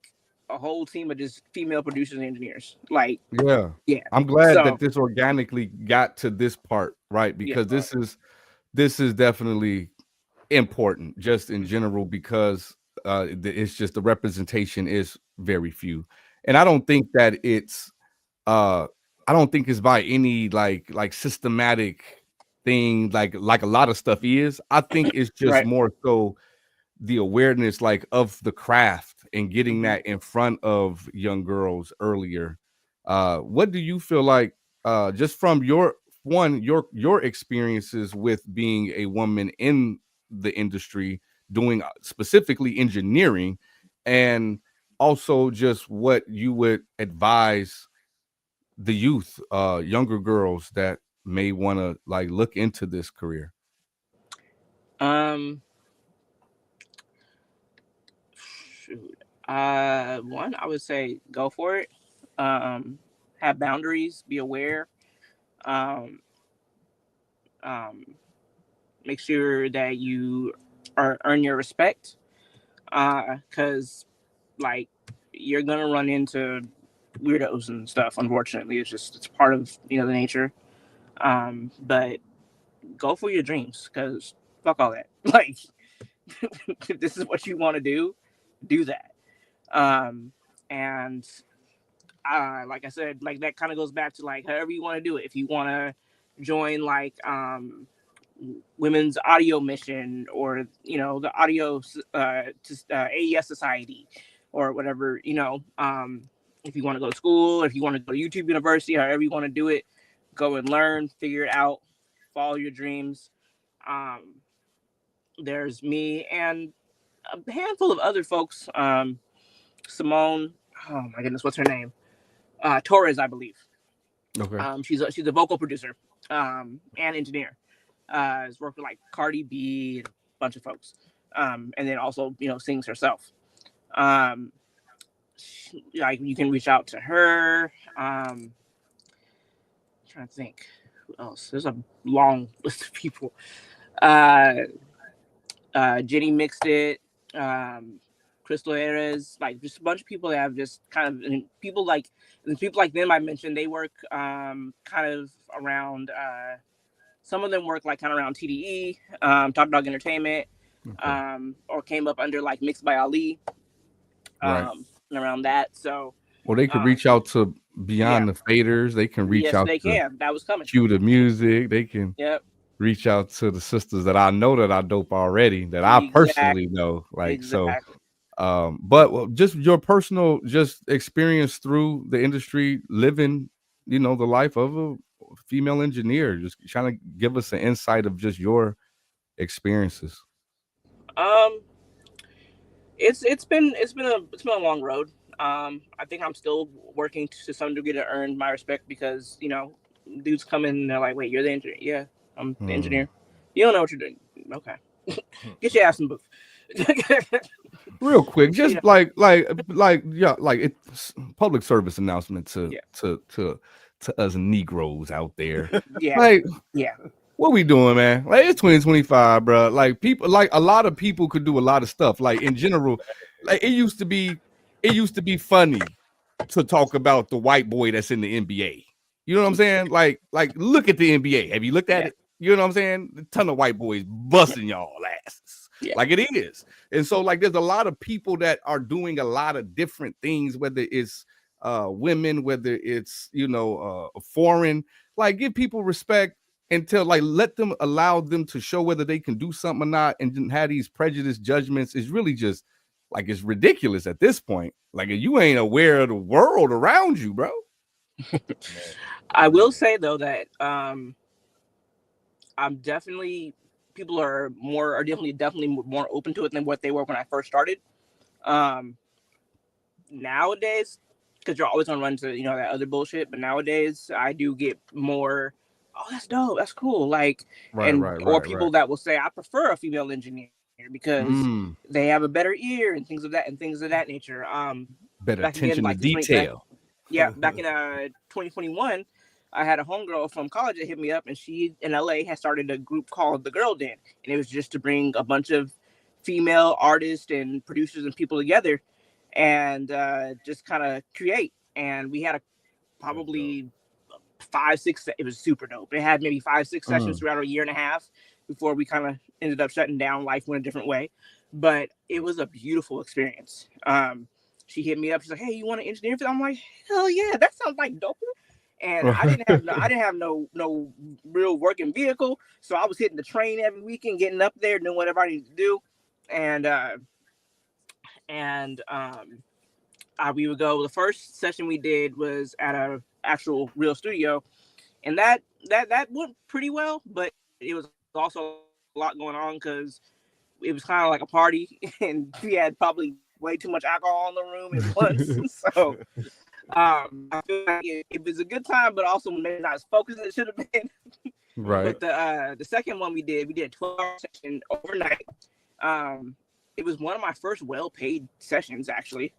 a whole team of just female producers and engineers. Like, yeah. I'm glad that this organically got to this part, right? Because this is definitely important, just in general, because it's just the representation is very few, and I don't think that it's by any like systematic thing like a lot of stuff is. I think it's just more so the awareness like of the craft and getting that in front of young girls earlier. What do you feel like, just from your experiences with being a woman in the industry doing specifically engineering, and also just what you would advise the youth, younger girls that may want to like look into this career? One, I would say go for it. Have boundaries, be aware. Make sure that you earn your respect. Cause like you're gonna run into weirdos and stuff. Unfortunately, it's part of the nature. But go for your dreams, cause fuck all that. Like, if this is what you want to do that. And like I said, like that kind of goes back to like however you want to do it. If you want to join like Women's Audio Mission, or the Audio AES Society, or whatever, if you want to go to school, if you want to go to YouTube University, however you want to do it, go and learn, figure it out, follow your dreams. There's me and a handful of other folks. Simone, oh my goodness, what's her name? Torres, I believe. Okay. She's a vocal producer and engineer. Has worked with like Cardi B and a bunch of folks. And then also, sings herself. Like you can reach out to her. Trying to think Who else? There's a long list of people. Uh, Jenny mixed it. Crystal Ares, like just a bunch of people that have just kind of, and people like them I mentioned, they work kind of around. Some of them work like kind of around TDE, Top Dog Entertainment, or came up under like Mixed by Ali, around that. So, well, they could reach out to Beyond the Faders. They can reach out. They can. That was coming. Cue the music. They can. Yep. Reach out to the sisters that I know that are dope already, that I personally know. Like so. But just your personal experience through the industry, living, the life of a female engineer, just trying to give us an insight of just your experiences. It's been a long road. I think I'm still working to some degree to earn my respect because, dudes come in and they're like, wait, you're the engineer? Yeah, I'm the engineer. You don't know what you're doing. Okay. Get your ass in the booth. Real quick, just it's public service announcement to us Negroes out there. What we doing, man? Like, it's 2025, bro. Like, people, like a lot of people could do a lot of stuff. Like, in general, like it used to be funny to talk about the white boy that's in the NBA. You know what I'm saying? Like look at the NBA. Have you looked at it? You know what I'm saying? A ton of white boys busting y'all asses. Like it is. And so like there's a lot of people that are doing a lot of different things, whether it's women, whether it's foreign, like give people respect until like allow them to show whether they can do something or not, and then have these prejudiced judgments is really just like it's ridiculous at this point. Like you ain't aware of the world around you, bro. I will say though that I'm definitely people are definitely more open to it than what they were when I first started. Nowadays, because you're always gonna run into that other bullshit, but nowadays I do get more. Oh, that's dope. That's cool. Like, or people that will say I prefer a female engineer because they have a better ear and things of that nature. Better attention to detail. Back in 2021. I had a homegirl from college that hit me up, and she in LA had started a group called The Girl Den, and it was just to bring a bunch of female artists and producers and people together, and just kind of create. And we had probably 5-6. It was super dope. It had maybe 5-6 sessions throughout a year and a half before we kind of ended up shutting down. Life went a different way, but it was a beautiful experience. She hit me up. She's like, "Hey, you want to engineer for that?" I'm like, "Hell yeah, that sounds like dope." And I didn't have no real working vehicle, so I was hitting the train every weekend, getting up there, doing whatever I needed to do, and we would go. The first session we did was at a actual real studio, and that went pretty well, but it was also a lot going on because it was kind of like a party, and we had probably way too much alcohol in the room at once, so. I feel like it was a good time, but also maybe not as focused as it should have been. Right. But the second one we did a 12-hour session overnight. It was one of my first well-paid sessions actually.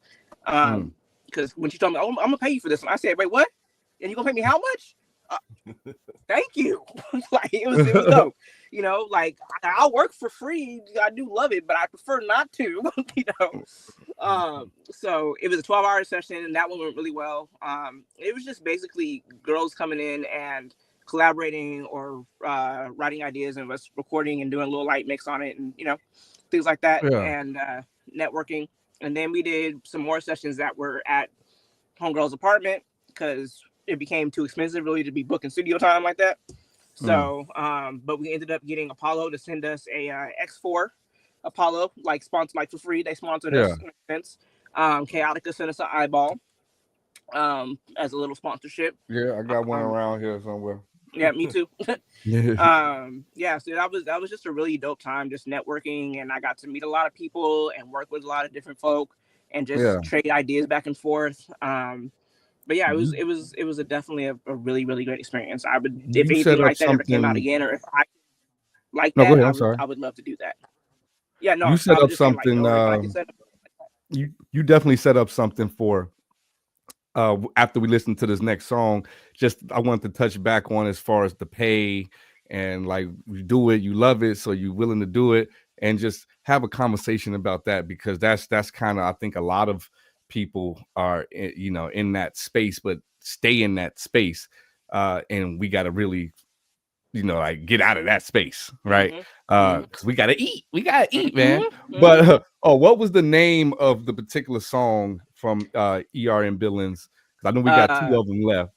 Because when she told me, "Oh, I'm gonna pay you for this," and I said, "Wait, what? And you gonna pay me how much?" Thank you. Like it was dope. Like I'll work for free. I do love it, but I prefer not to. So it was a 12-hour session, and that one went really well. It was just basically girls coming in and collaborating or writing ideas and us recording and doing a little light mix on it, and things like that, and networking. And then we did some more sessions that were at homegirl's apartment because it became too expensive really to be booking studio time like that. So, but we ended up getting Apollo to send us a X4 Apollo, like sponsored, like for free. They sponsored us in a sense. Chaotica sent us an eyeball as a little sponsorship. Yeah, I got one around here somewhere. Yeah, me too. So that was just a really dope time, just networking, and I got to meet a lot of people and work with a lot of different folk and just trade ideas back and forth. But yeah, it was definitely a really, really great experience. I would, if anything like that ever came out again, or if I like that, I would love to do that. Yeah, no, you set up something. You definitely set up something for after we listen to this next song, just I want to touch back on as far as the pay and like you do it, you love it, so you're willing to do it, and just have a conversation about that, because that's kind of, I think a lot of people are in that space, but stay in that space, and we got to really like get out of that space, right? Because we gotta eat, man. But what was the name of the particular song from ERM Billings? Because I know we got two of them left.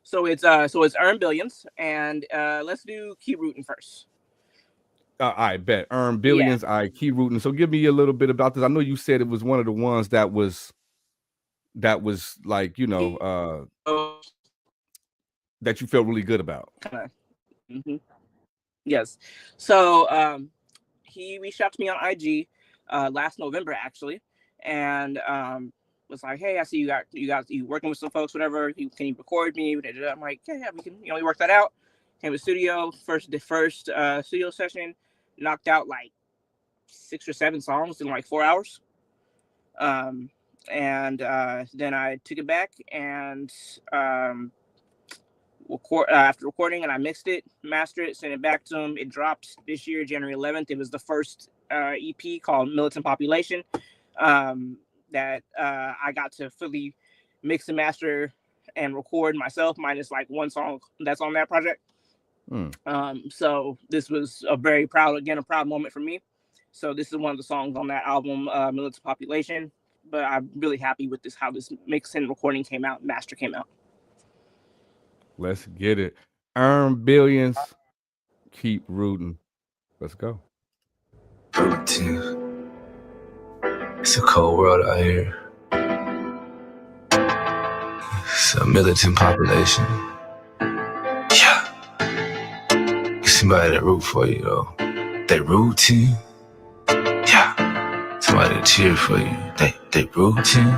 So it's Earn Billions, and let's do Keep Rooting first. I bet Earn Billions. Yeah. I Keep Rooting. So give me a little bit about this. I know you said it was one of the ones that was like that you felt really good about. Yes. So he reached out to me on IG last November actually, and was like, "Hey, I see you working with some folks, whatever. Can you record me?" I'm like, "Yeah, we can. We work that out." Came to the studio. The first studio session, knocked out like 6 or 7 songs in like 4 hours. And then I took it back and after recording, and I mixed it, mastered it, sent it back to him. It dropped this year, January 11th. It was the first EP called Militant Population that I got to fully mix and master and record myself, minus like one song that's on that project. So this was a proud moment for me. So this is one of the songs on that album, Militant Population. But I'm really happy with how this mix and recording came out, master came out. Let's get it. Earn Billions. Keep Rooting. Let's go. It's a cold world out here. It's a militant population. Yeah. Somebody that root for you, though. They rooting. Yeah. Somebody that cheer for you. They rooting.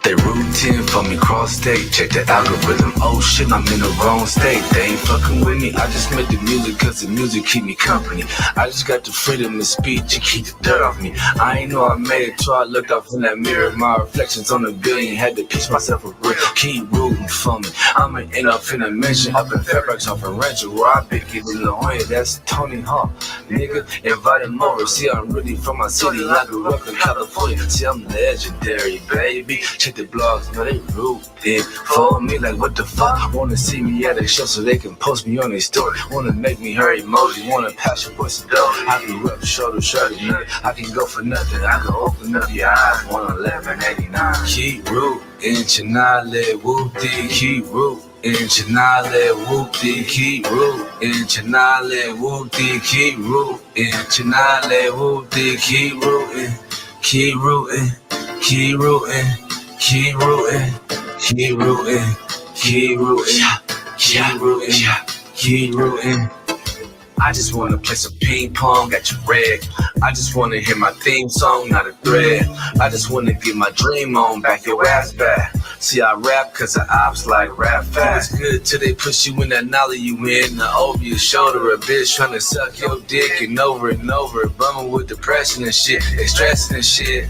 They rooting for me cross state. Check the algorithm. Oh shit, I'm in the wrong state. They ain't fucking with me. I just make the music cause the music keep me company. I just got the freedom of speech to keep the dirt off me. I ain't know I made it till I looked off in that mirror. My reflections on the billion. Had to pitch myself a brick. Keep rooting for me. I'ma end up in a mansion up in Fairfax off in Rancho where I been getting the way. That's Tony Hawk. Nigga, invite him over. See, I'm really from my city. I grew up in California. See, I'm legendary, baby. Check the blogs, know they rooting for me like what the fuck. Wanna see me at a show so they can post me on their story. Wanna make me her emoji. Wanna pass your voice a door. I can rub shoulder shirt, nigga. I can go for nothing. I can open up your eyes. 11189. Keep rooting, Chinale whoop-dee. Keep rooting, Chinale whoop-dee. Keep rooting, Chinale whoop-dee. Keep rooting, Chinale whoop-dee. Keep rooting, keep rooting, keep rooting. Keep rooting, keep rooting, keep rooting, keep rooting, keep rooting. I just wanna play some ping pong at your red. I just wanna hear my theme song, not a thread. I just wanna get my dream on, back your ass back. See, I rap cause the ops like rap fast. It's good till they push you in that nollie you in. The over your shoulder, a bitch tryna suck your dick and over, bumming with depression and shit. They stressing and shit.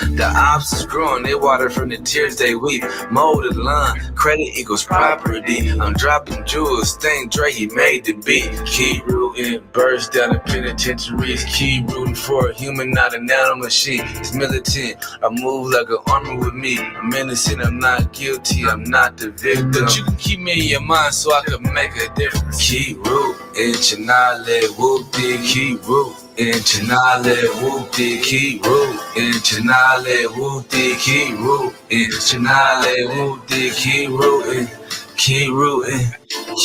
The ops is growing, they water from the tears they weep. Molded line, credit equals property. I'm dropping jewels, thank Dre, he made the beat. Keep rooting, burst down the penitentiaries. Keep rooting for a human, not a nano machine. It's militant, I move like an army with me. I'm innocent, I'm not guilty, I'm not the victim. But you can keep me in your mind so I can make a difference. Keep rooting, Chinale whoop-dee. Keep rooting. Chinale whoop-dee, keep rootin'. Chinale whoop-dee, keep rootin'. Chinale whoop-dee, keep rootin'. Keep rootin',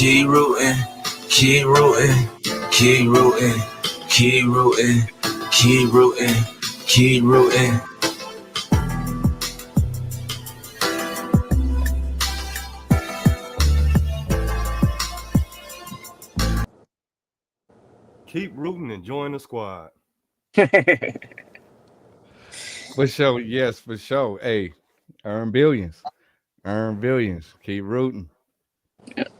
keep rootin', keep rootin', keep rootin', keep rootin', keep rootin', keep rootin'. Keep rooting and join the squad. For sure. Yes, for sure. Hey, Earn Billions. Earn Billions. Keep rooting.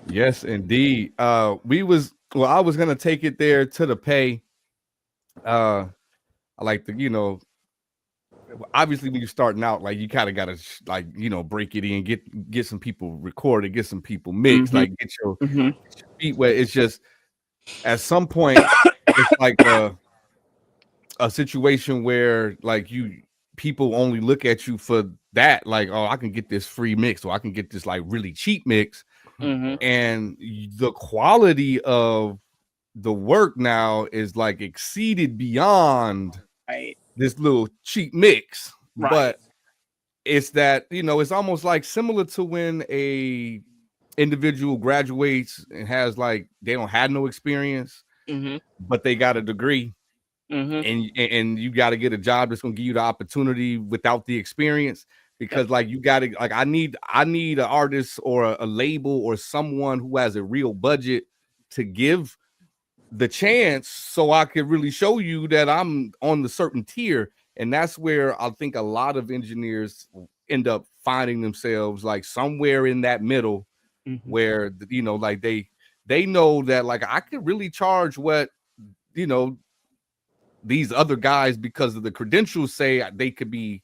Yes, indeed. I was gonna take it there to the pay. I like to, obviously when you're starting out, like you kind of gotta like break it in, get some people recorded, get some people mixed, like get your feet wet. It's just at some point it's like a situation where like people only look at you for that, like, oh, I can get this free mix, or I can get this like really cheap mix, and the quality of the work now is like exceeded beyond this little cheap mix. But it's that it's almost like similar to when a individual graduates and has like they don't have no experience, but they got a degree. And you got to get a job that's gonna give you the opportunity without the experience, because like you got to like I need an artist or a label or someone who has a real budget to give the chance, so I could really show you that I'm on the certain tier. And that's where I think a lot of engineers end up finding themselves like somewhere in that middle, where like they know that like I could really charge what these other guys, because of the credentials, say they could be,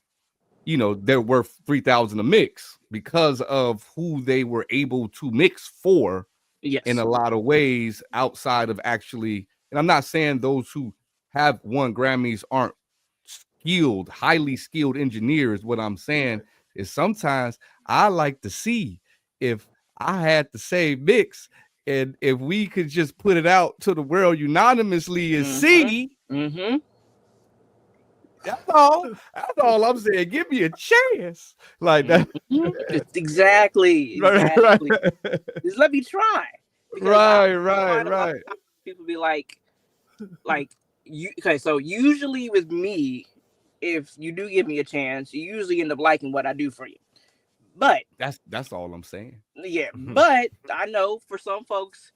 they're worth $3,000 a mix because of who they were able to mix for in a lot of ways outside of actually. And I'm not saying those who have won Grammys aren't highly skilled engineers. What I'm saying is sometimes I like to see if I had to say mix, and if we could just put it out to the world unanimously and see. That's all I'm saying. Give me a chance, like that. Exactly. Right. Just let me try. Right. People be like you. Okay, so usually with me, if you do give me a chance, you usually end up liking what I do for you. But that's all I'm saying. Yeah, but I know for some folks,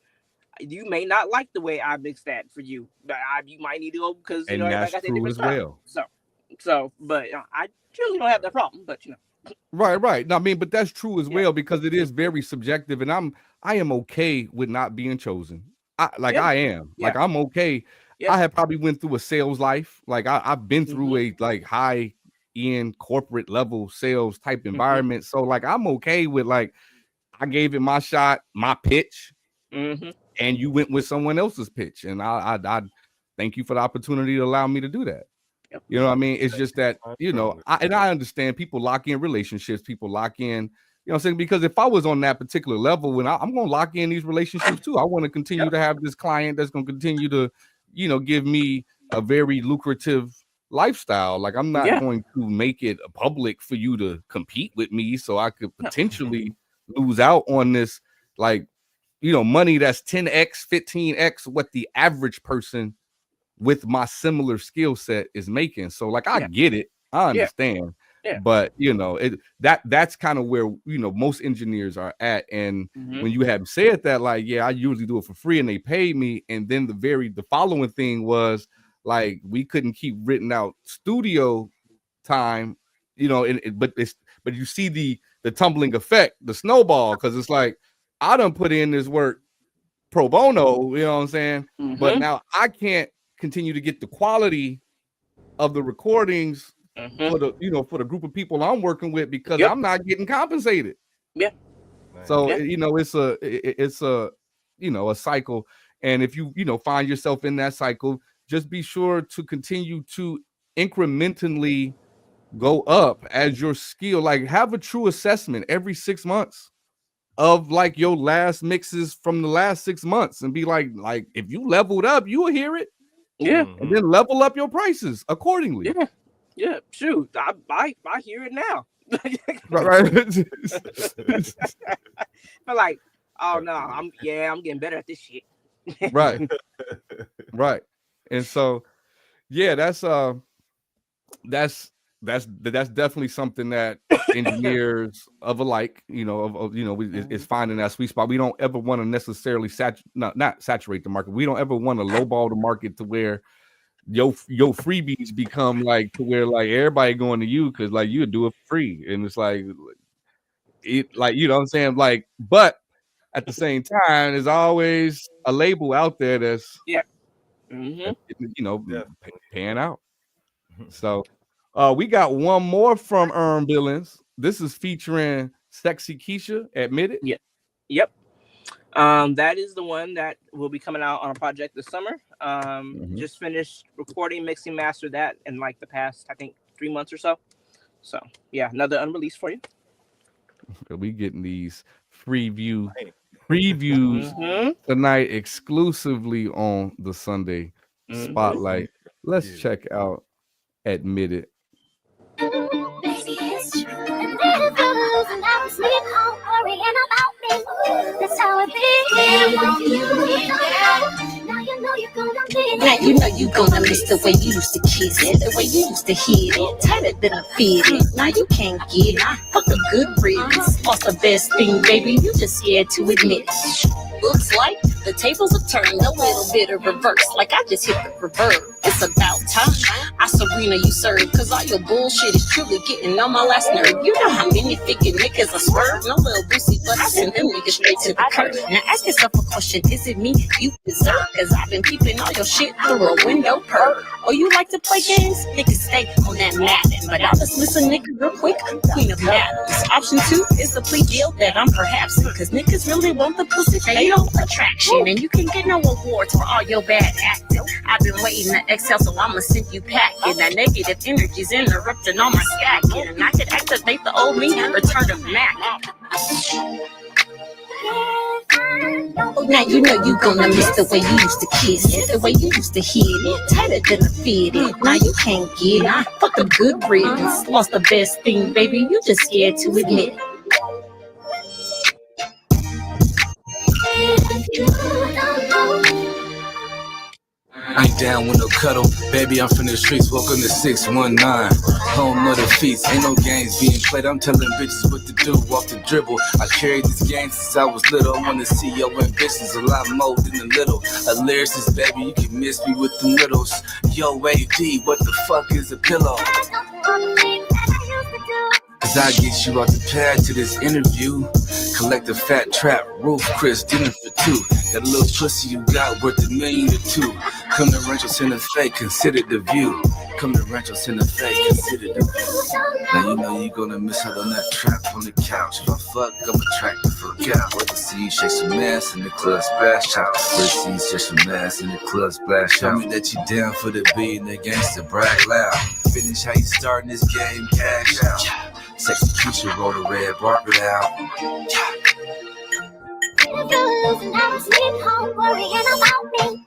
you may not like the way I mix that for you. But you might need to go because that's got true different as style. well. But I generally don't have that problem. But Right. No, I mean, but that's true as well, because it is very subjective, and I am okay with not being chosen. I am. Like I'm okay. I have probably went through a sales life. Like I've been through a like high end corporate level sales type environment. So like I'm okay with like I gave it my shot, my pitch, and you went with someone else's pitch, and I thank you for the opportunity to allow me to do that. You know what I mean? It's just that, I understand people lock in relationships, people lock in, what I'm saying? Because if I was on that particular level, when I'm going to lock in these relationships too. I want to continue to have this client that's going to continue to, give me a very lucrative lifestyle. Like I'm not going to make it public for you to compete with me, so I could potentially lose out on this, like, money that's 10x, 15x what the average person with my similar skill set is making. So like I get it, I understand, but that's kind of where most engineers are at. And when you have said that, like, I usually do it for free and they paid me, and then the following thing was like we couldn't keep written out studio time, but you see the tumbling effect, the snowball, because it's like I done put in this work pro bono, you know what I'm saying? But now I can't continue to get the quality of the recordings for the group of people I'm working with, because I'm not getting compensated. So it's a cycle, and if you find yourself in that cycle, just be sure to continue to incrementally go up as your skill. Like have a true assessment every 6 months of like your last mixes from the last 6 months, and be like if you leveled up, you will hear it. And then level up your prices accordingly. Shoot, I hear it now. right. I'm like, oh no, I'm getting better at this shit. right. And so that's definitely something that engineers of alike, is finding that sweet spot. We don't ever want to necessarily not saturate the market. We don't ever want to lowball the market to where your freebies become like to where like everybody going to you because like you do it for free, and it's like you know what I'm saying, like, but at the same time, there's always a label out there that's Mm-hmm. paying out. So We got one more from Earn Billings. This is featuring Sexy Keisha, Admit It. Yeah. Yep. That is the one that will be coming out on a project this summer. Just finished recording, mixing, master that in like the past, I think 3 months or so. So yeah, another unreleased for you. We getting these previews tonight exclusively on the Sunday Spotlight. Let's check out Admit It. Baby, it's true. And then it goes, and I was sleep home worrying about me. That's how it be. Now you know you're gonna be. Now you know you gonna miss the way you used to kiss it, the way you used to hit it, tighter than a fit. Now you can't get it. Fuck a good riddance. Lost the best thing, baby. You just scared to admit it. Looks like the tables have turned a little bit of reverse, like I just hit the reverb. It's about time I Serena you serve, cause all your bullshit is truly getting on my last nerve. You know how many figure niggas I swerve? No little boosie, but I send them niggas straight to the curb. Now ask yourself a question, is it me you deserve? Cause I've been peeping all your shit through a window perk. Or you like to play games? Niggas stay on that Madden, but I'll dismiss a nigga real quick, Queen of Madness. Option 2 is the plea deal that I'm perhaps in, cause niggas really want the pussy, they don't attraction. And you can get no awards for all your bad acting. I've been waiting to exhale, so I'ma send you packing. That negative energy's interrupting all my stacking. And I could activate the old me and return to Mac. Now you know you gonna miss the way you used to kiss it, the way you used to hit it, tighter than a fit. Now you can't get it. Fuck a good riddance. Lost the best thing, baby. You just scared to admit it. I ain't down with no cuddle, baby. I'm from the streets. Welcome to 619, home of the feast. Ain't no games being played. I'm telling bitches what to do, off the dribble. I carried this game since I was little. I wanna see your ambitions a lot more than a little. A lyricist, baby, you can miss me with the riddles. Yo, AD, what the fuck is a pillow? Cause I get you out the pad to this interview. Collect a fat trap, roof, Chris, dinner for two. That little pussy you got worth $1 million or $2 million. Come to Rancho Santa Fe, consider the view. Come to Rancho Santa Fe, consider the view. Now you know you gonna miss out on that trap on the couch. If I fuck, I'm attracted for a gal. Whether see you shake some ass in the club splash out. Whether see you shake some ass in the club splash out. Tell me that you down for the beat and the gangster brag loud. Finish how you starting this game, cash out. Sexy Keisha roll the red, bark it out. And I was sleep home worrying about me.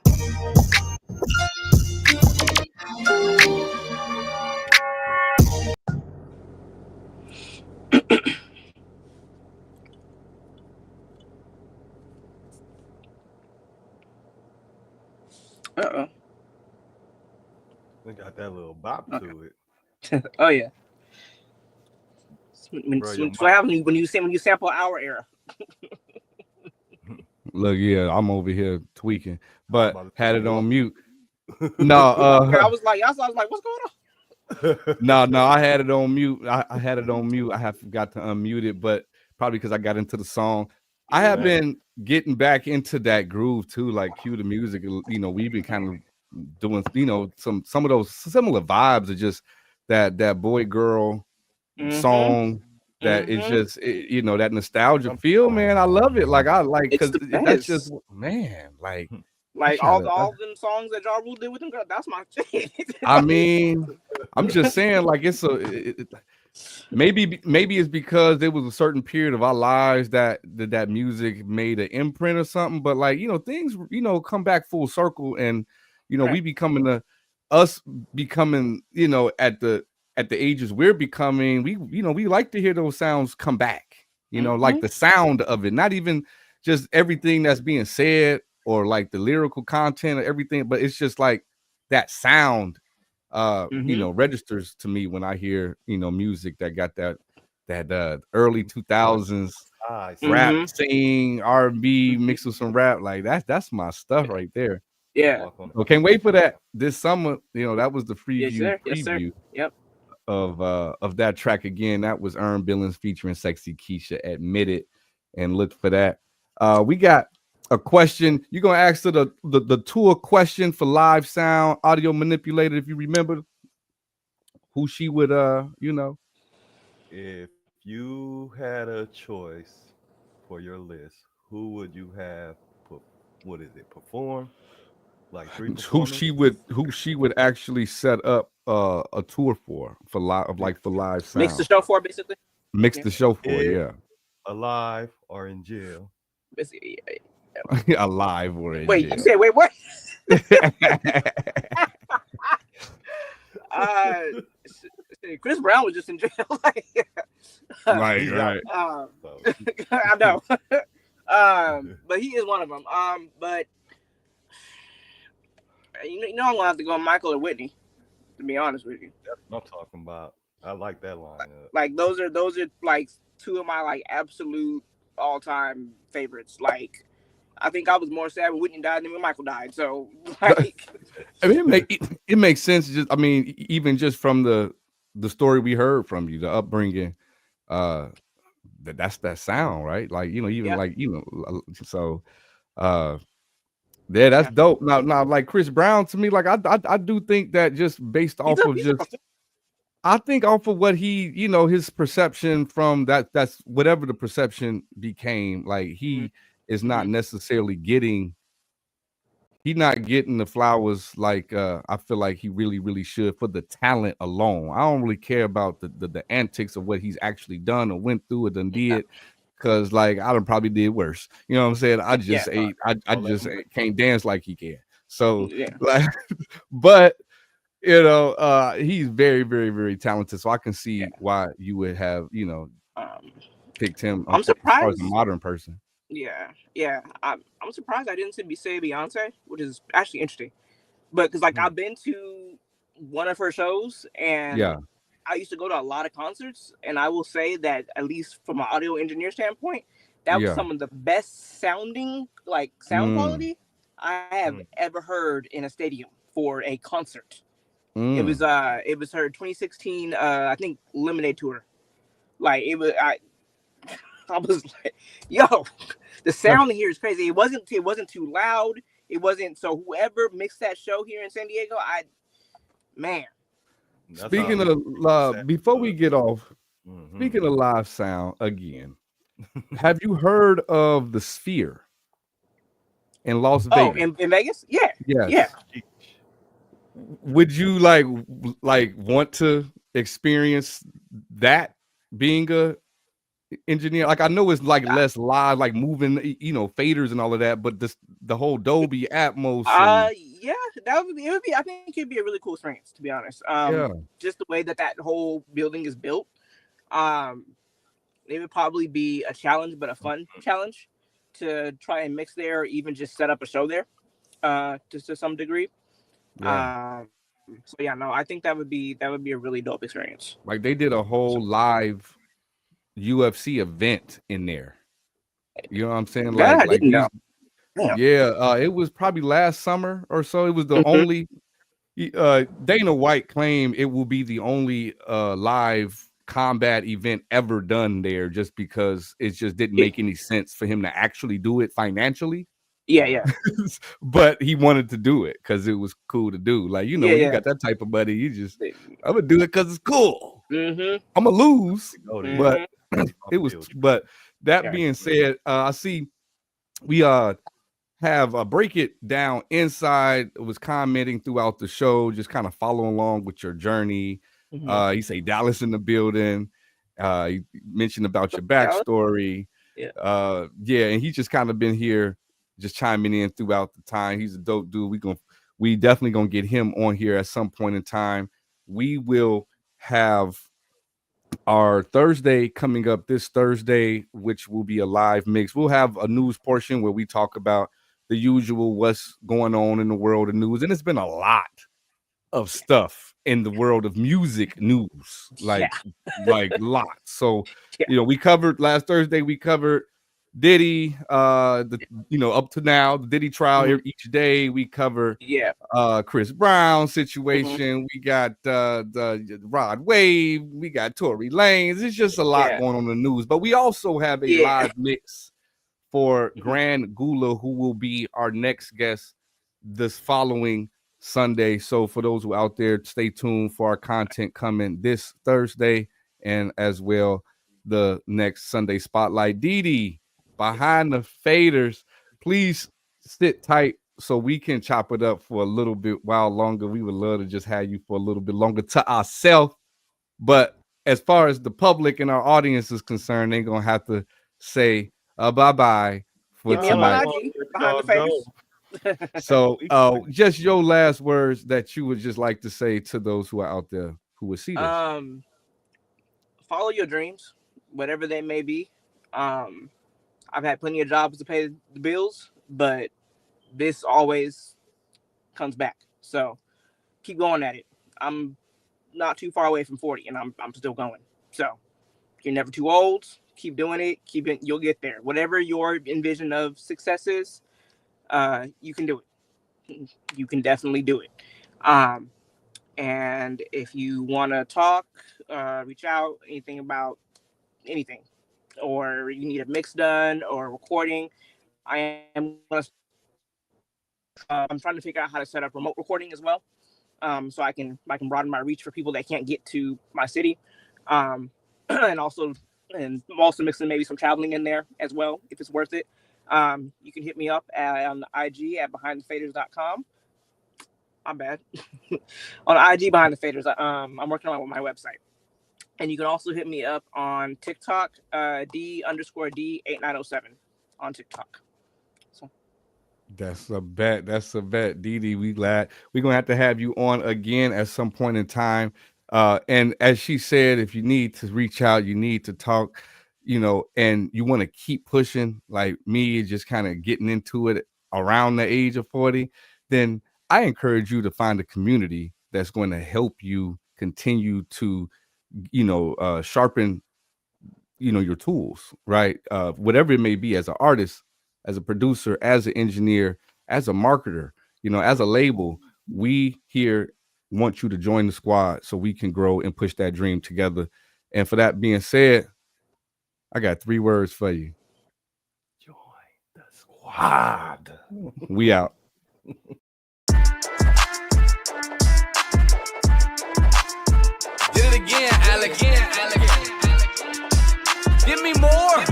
Uh-oh. We got that little bop to it. Oh yeah. What happens when you sample our era? Look, yeah, I'm over here tweaking, but had it on mute. No, I was like, what's going on? No, I had it on mute. I had it on mute. I have forgot to unmute it, but probably because I got into the song. I have been getting back into that groove too, like cue the music. You know, we've been kind of doing, you know, some of those similar vibes of just that boy girl song. That it's just you know, that nostalgia feel, man. I love it. Like I like because that's just man, like all them songs that Ja Rule did with them, girl, that's my shit. I mean, I'm just saying, like it's maybe it's because there was a certain period of our lives that music made an imprint or something. But like, you know, things, you know, come back full circle, and you know, we becoming us becoming, you know, at the ages we're becoming, we like to hear those sounds come back, you know, like the sound of it, not even just everything that's being said or like the lyrical content or everything, but it's just like that sound, you know, registers to me when I hear, you know, music that got that early 2000s rap, sing, R&B mixed with some rap. Like that's my stuff right there. Yeah. Well, can't wait for that this summer. You know, that was the preview. Yes, sir. Yep. Of that track again. That was Earn Billings featuring Sexy Keisha, Admit It, and look for that. We got a question. You're gonna ask the tour question for live sound audio manipulator, if you remember. who she would If you had a choice for your list, who would you have what is it, perform? Like 3 who performers? she would actually set up a tour for live Makes the sound. show for basically. Mix Yeah. the show for, If yeah. alive or in jail. Alive or in Wait, jail. you said wait what? Chris Brown was just in jail. Right. I know. But he is one of them. But you know I'm gonna have to go Michael or Whitney, to be honest with you. That's what I'm talking about. I like that line. Like those are like two of my like absolute all time favorites. Like I think I was more sad when Whitney died than when Michael died. So like I mean, it makes sense. Just I mean, even just from the story we heard from you, the upbringing, that's that sound, right? Like so yeah, that's dope. Now, like Chris Brown to me, like I do think that just based off of just. I think off of what he, his perception from that's whatever the perception became, like he is not necessarily getting the flowers like I feel like he really, really should for the talent alone. I don't really care about the antics of what he's actually done or went through or done did, because like I done probably did worse. You know what I'm saying? I just can't dance like he can. So like, but he's very, very, very talented. So I can see why you would have, picked him. I'm surprised as a modern person. Yeah. I'm surprised I didn't say Beyonce, which is actually interesting. But because like I've been to one of her shows, and I used to go to a lot of concerts, and I will say that at least from an audio engineer standpoint, that was some of the best sounding sound quality I have ever heard in a stadium for a concert. It was her 2016 I think Lemonade tour. Like I was like, yo, the sound here is crazy. It wasn't too loud. It wasn't, so whoever mixed that show here in San Diego, Speaking of before we get off, speaking of live sound again, have you heard of the Sphere in Las Vegas? Oh, in Vegas? Yeah. Yes. Yeah. Would you like want to experience that being a engineer? Like I know it's like less live, like moving, faders and all of that, but the whole Dolby Atmos. Yeah, it would be. I think it'd be a really cool experience, to be honest. Just the way that whole building is built. It would probably be a challenge, but a fun challenge to try and mix there, or even just set up a show there, just to some degree. I think that would be a really dope experience. Like they did a whole live UFC event in there. You know what I'm saying? I didn't know. It was probably last summer or so. It was the only Dana White claimed it will be the only live combat event ever done there, just because it just didn't make any sense for him to actually do it financially. Yeah. But he wanted to do it because it was cool to do. Like, you got that type of money. You just, I'm gonna do it because it's cool. I'm gonna lose, but it was. But that being said, I see we have Break It Down Inside was commenting throughout the show, just kind of following along with your journey. You say Dallas in the building. You mentioned about your backstory. And he's just kind of been here, just chiming in throughout the time. He's a dope dude. We definitely gonna get him on here at some point in time. We will have our Thursday coming up this Thursday, which will be a live mix. We'll have a news portion where we talk about the usual what's going on in the world of news, and it's been a lot of stuff in the world of music news, like lots. So we covered last Thursday. We covered Diddy, up to now, the Diddy trial each day. We cover Chris Brown situation. We got the Rod Wave. We got Tory Lanez. It's just a lot going on in the news. But we also have a live mix for Grand Gula, who will be our next guest this following Sunday. So for those who out there, stay tuned for our content coming this Thursday and as well the next Sunday Spotlight. Dee behind the faders, please sit tight so we can chop it up for a little bit while longer. We would love to just have you for a little bit longer to ourselves. But as far as the public and our audience is concerned, they're going to have to say bye-bye for tonight. Behind the faders. So just your last words that you would just like to say to those who are out there who would see this. Follow your dreams, whatever they may be. I've had plenty of jobs to pay the bills, but this always comes back. So keep going at it. I'm not too far away from 40 and I'm still going. So you're never too old. Keep doing it. You'll get there. Whatever your envision of success is, you can do it. You can definitely do it. And if you want to talk, reach out, anything about anything, or you need a mix done or recording, I'm trying to figure out how to set up remote recording as well, so I can broaden my reach for people that can't get to my city, and I'm also mixing maybe some traveling in there as well if it's worth it. You can hit me up on the IG at behindthefaders.com. I'm bad. On IG behind the faders. I'm working on my website. And you can also hit me up on TikTok, D_D8907 on TikTok. So That's a bet. Dee, we glad we're gonna have to have you on again at some point in time. And as she said, if you need to reach out, you need to talk, and you want to keep pushing like me, just kind of getting into it around the age of 40, then I encourage you to find a community that's going to help you continue to, sharpen, your tools, right? Whatever it may be, as an artist, as a producer, as an engineer, as a marketer, as a label, we here want you to join the squad so we can grow and push that dream together. And for that being said, I got 3 words for you. Join the squad. We out. Did it again, Alec. Give me more.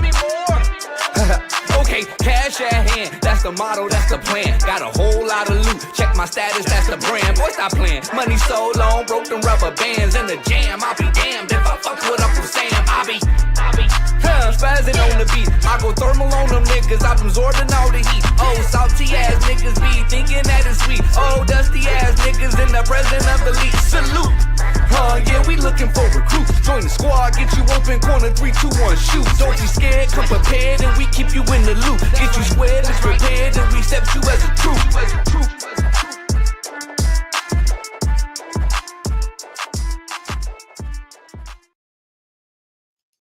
Okay, cash at hand. That's the motto, that's the plan. Got a whole lot of loot. Check my status, that's the brand. Boy, stop playing. Money so long, broke them rubber bands in the jam. I'll be damned if I fuck with Uncle Sam. I'll be spazzing on the beat. I go thermal on them niggas. I'm absorbing all the heat. Oh, salty ass niggas be thinking that it's sweet. Oh, dusty ass niggas in the president of the league. Salute. Yeah, we looking for recruits. Join the squad, get you open, corner 3, 2, 1, shoot. Don't be scared, come prepared, and we keep you in the loop. Get you squared and prepared, and we accept you as a troop.